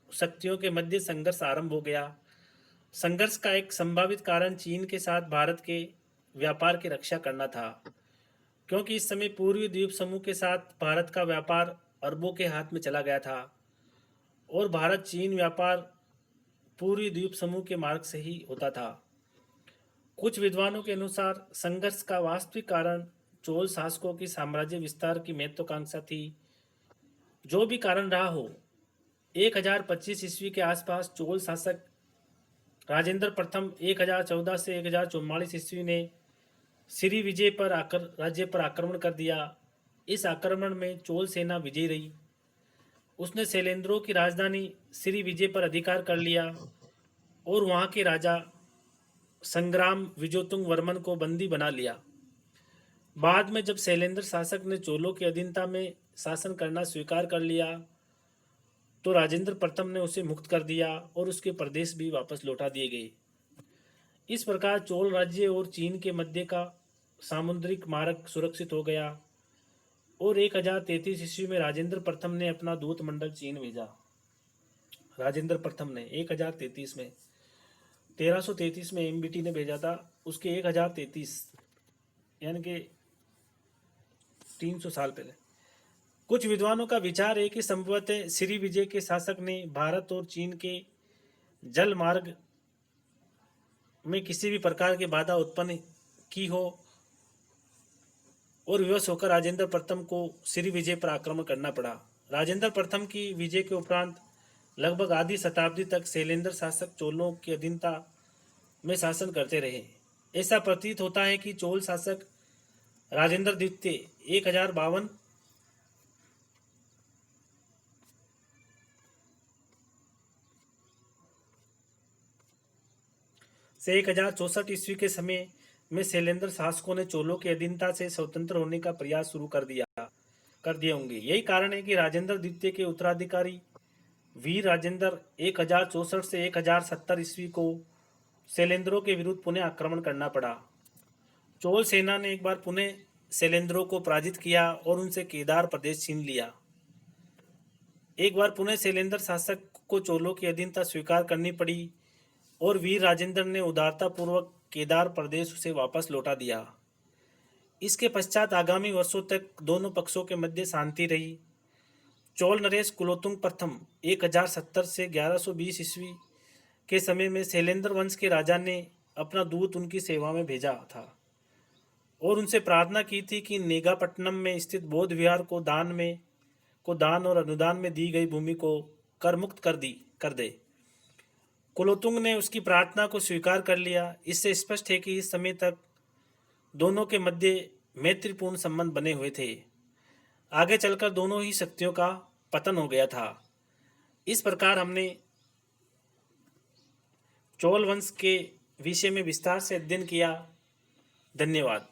शक्तियों के मध्य संघर्ष आरंभ हो गया। संघर्ष का एक संभावित कारण चीन के साथ भारत के व्यापार की रक्षा करना था, क्योंकि इस समय पूर्वी द्वीप समूह के साथ भारत का व्यापार अरबों के हाथ में चला गया था और भारत चीन व्यापार पूर्वी द्वीप समूह के मार्ग से ही होता था। कुछ विद्वानों के अनुसार संघर्ष का वास्तविक कारण चोल शासकों की साम्राज्य विस्तार की महत्वाकांक्षा थी। जो भी कारण रहा हो, 1025 ईस्वी के आसपास चोल शासक राजेंद्र प्रथम 1014 से 1044 ईस्वी ने श्री विजय पर राज्य पर आक्रमण कर दिया। इस आक्रमण में चोल सेना विजयी रही। उसने शैलेंद्रों की राजधानी श्री विजय पर अधिकार कर लिया और वहाँ के राजा संग्राम विजयोतुंग वर्मन को बंदी बना लिया। बाद में जब शैलेंद्र शासक ने चोलों की अधीनता में शासन करना स्वीकार कर लिया तो राजेंद्र प्रथम ने उसे मुक्त कर दिया और उसके प्रदेश भी वापस लौटा दिए गए। इस प्रकार चोल राज्य और चीन के मध्य का सामुद्रिक मार्ग सुरक्षित हो गया और 1033 ईस्वी में राजेंद्र प्रथम ने अपना दूत मंडल चीन भेजा। राजेंद्र प्रथम ने 1033 में, 1333 में एमबीटी ने भेजा था, उसके 1033 यानी कि 300 साल पहले। कुछ विद्वानों का विचार है कि संभवतः श्री विजय के शासक ने भारत और चीन के जल मार्ग में किसी भी प्रकार की बाधा उत्पन्न की हो और विवश होकर राजेंद्र प्रथम को श्री विजय पर आक्रमण करना पड़ा। राजेंद्र प्रथम की विजय के उपरांत लगभग आधी शताब्दी तक शैलेंद्र शासक चोलों की अधीनता में शासन करते रहे। ऐसा प्रतीत होता है कि चोल शासक राजेंद्र द्वितीय 1052 से 1064 ईस्वी के समय में शैलेंद्र शासकों ने चोलों की अधीनता से स्वतंत्र होने का प्रयास शुरू कर दिए होंगे। यही कारण है कि राजेंद्र द्वितीय के उत्तराधिकारी वीर राजेंद्र 1064 से 1070 ईस्वी को शैलेंद्रों के विरुद्ध पुनः आक्रमण करना पड़ा। चोल सेना ने एक बार पुनः शैलेंद्रों को पराजित किया और उनसे केदार प्रदेश छीन लिया। एक बार पुनः शैलेंद्र शासक को चोलों की अधीनता स्वीकार करनी पड़ी और वीर राजेंद्र ने उदारतापूर्वक केदार प्रदेश उसे वापस लौटा दिया। इसके पश्चात आगामी वर्षों तक दोनों पक्षों के मध्य शांति रही। चोल नरेश कुलोत्तुंग प्रथम 1070 से 1120 ईस्वी के समय में शैलेंद्र वंश के राजा ने अपना दूत उनकी सेवा में भेजा था और उनसे प्रार्थना की थी कि नेगापट्टनम में स्थित बौद्ध विहार को दान और अनुदान में दी गई भूमि को कर मुक्त कर दे। कुलोत्तुंग ने उसकी प्रार्थना को स्वीकार कर लिया। इससे स्पष्ट है कि इस समय तक दोनों के मध्य मैत्रीपूर्ण संबंध बने हुए थे। आगे चलकर दोनों ही शक्तियों का पतन हो गया था। इस प्रकार हमने चोल वंश के विषय में विस्तार से अध्ययन किया। धन्यवाद।